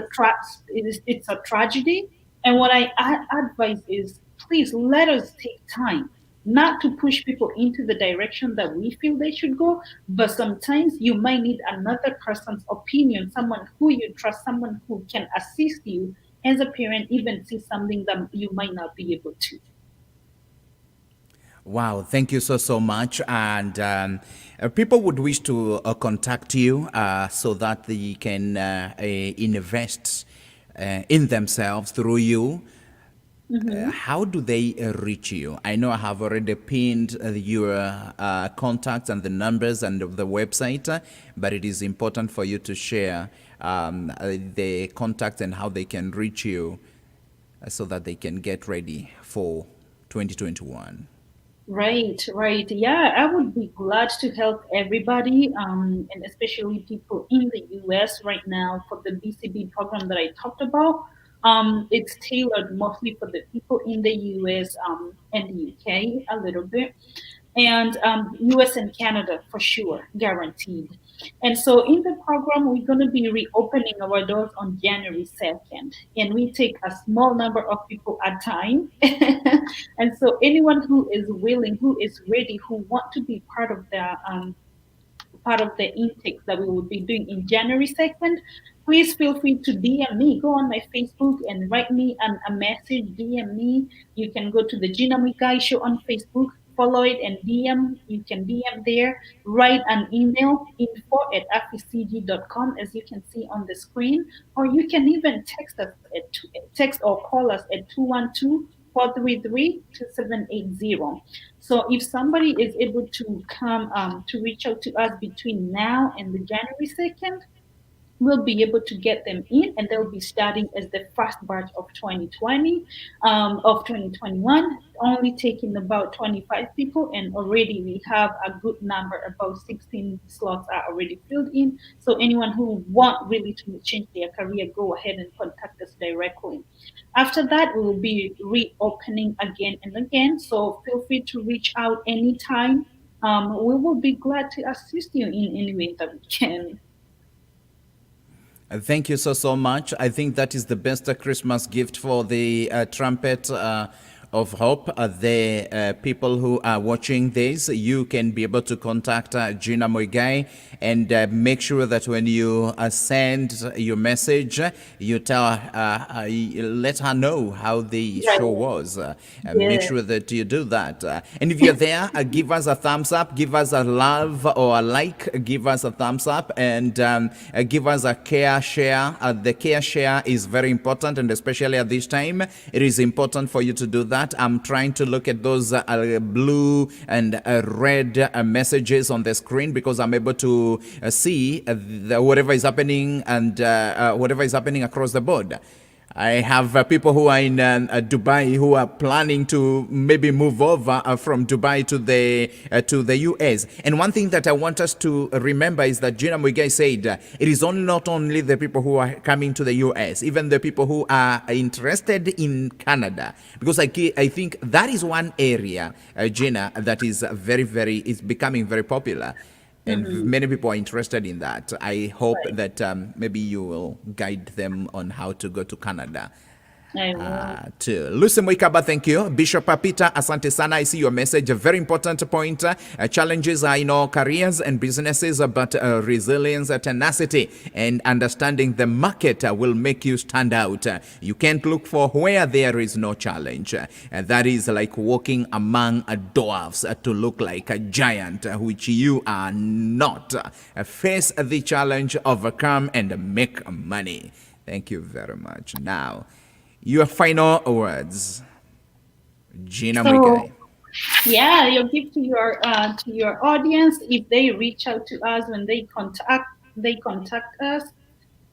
a tragedy. And what I advise is, please let us take time not to push people into the direction that we feel they should go, but sometimes you might need another person's opinion, someone who you trust, someone who can assist you as a parent, even see something that you might not be able to. Wow, thank you so much. And people would wish to contact you so that they can invest in themselves through you. How do they reach you? I know I have already pinned your contacts and the numbers and the website, but it is important for you to share the contacts and how they can reach you so that they can get ready for 2021. Right, right. Yeah, I would be glad to help everybody, and especially people in the US right now for the BCB program that I talked about. It's tailored mostly for the people in the US and the UK a little bit, and US and Canada for sure, guaranteed. And so in the program, we're going to be reopening our doors on January 2nd, and we take a small number of people at a time. And so anyone who is willing, who is ready, who want to be part of the intakes that we will be doing in January 2nd, please feel free to DM me. Go on my Facebook and write me a message, DM me. You can go to the Gina Muigai Show on Facebook, follow it and DM. You can DM there, write an email, info@africg.com, as you can see on the screen, or you can even text or call us at 212-433-2780. So if somebody is able to come to reach out to us between now and the January 2nd, we'll be able to get them in, and they'll be starting as the first batch of 2020, of 2021, only taking about 25 people, and already we have a good number, about 16 slots are already filled in. So anyone who want really to change their career, go ahead and contact us directly. After that, we will be reopening again and again, so feel free to reach out anytime. we will be glad to assist you in any way that we can. Thank you so much. I think that is the best Christmas gift for the trumpet of hope. The people who are watching this, you can be able to contact Gina Muigai and make sure that when you send your message, you tell let her know how the Right. show was. Make Yeah. sure that you do that. And if you're there, give us a thumbs up, give us a love or a like, give us a thumbs up, and give us a care share. The care share is very important, and especially at this time, it is important for you to do that. I'm trying to look at those blue and red messages on the screen because I'm able to see whatever is happening and whatever is happening across the board. I have people who are in Dubai who are planning to maybe move over from Dubai to the US. And one thing that I want us to remember is that Gina Muigai said it is not only the people who are coming to the US, even the people who are interested in Canada. Because I think that is one area, Gina, that is is becoming very popular. And many people are interested in that. I hope Right. that maybe you will guide them on how to go to Canada. I will. To Lucy Mwikaba, thank you. Bishop Peter, asante sana. I see your message. A very important point. Challenges are in all careers and businesses, but resilience, tenacity, and understanding the market will make you stand out. You can't look for where there is no challenge. That is like walking among dwarfs to look like a giant, which you are not. Face the challenge, overcome, and make money. Thank you very much. Now, your final words, Gina Muigai. So, yeah, your gift to your audience, if they reach out to us when they contact us,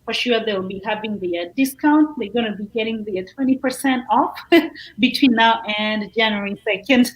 for sure they'll be having the discount. They're going to be getting the 20% off between now and January 2nd.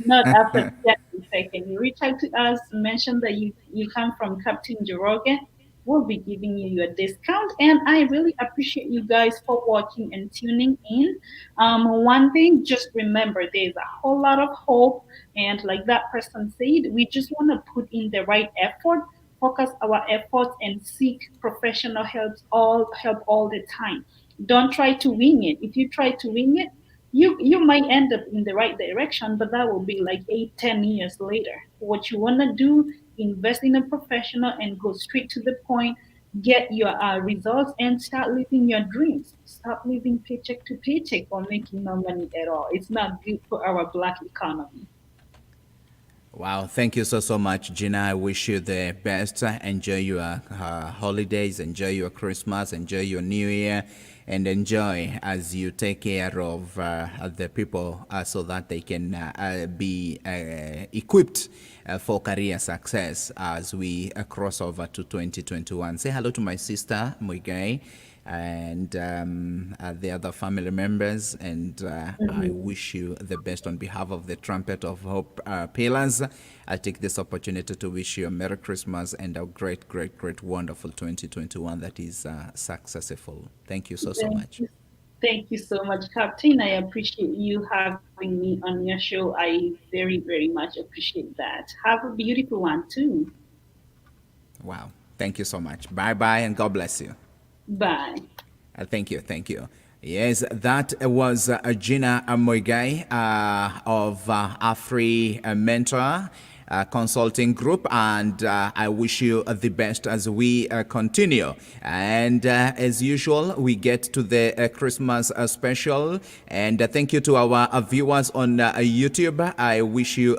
Not after January 2nd. You reach out to us, mention that you come from Captain Joroge. We'll be giving you your discount. And I really appreciate you guys for watching and tuning in. One thing, just remember there's a whole lot of hope. And like that person said, we just want to put in the right effort, focus our efforts, and seek professional help all the time. Don't try to wing it. If you try to wing it, you might end up in the right direction, but that will be like 8, 10 years later. What you want to do, invest in a professional and go straight to the point, get your results, and start living your dreams. Stop living paycheck to paycheck or making no money at all. It's not good for our black economy. Wow, thank you so much, Gina. I wish you the best. Enjoy your holidays, enjoy your Christmas, enjoy your New Year, and enjoy as you take care of the people so that they can be equipped for career success as we cross over to 2021. Say hello to my sister, Muigai, and the other family members, and I wish you the best on behalf of the Trumpet of Hope Pillars. I take this opportunity to wish you a Merry Christmas and a great, great, great, wonderful 2021 that is successful. Thank you so much. Thank you so much, Captain. I appreciate you having me on your show. I very, very much appreciate that. Have a beautiful one, too. Wow. Thank you so much. Bye-bye, and God bless you. Bye. Thank you. Yes, that was Gina Muigai of AfriMentor Consulting Group, and I wish you the best as we continue. And as usual, we get to the Christmas special, and thank you to our viewers on YouTube. I wish you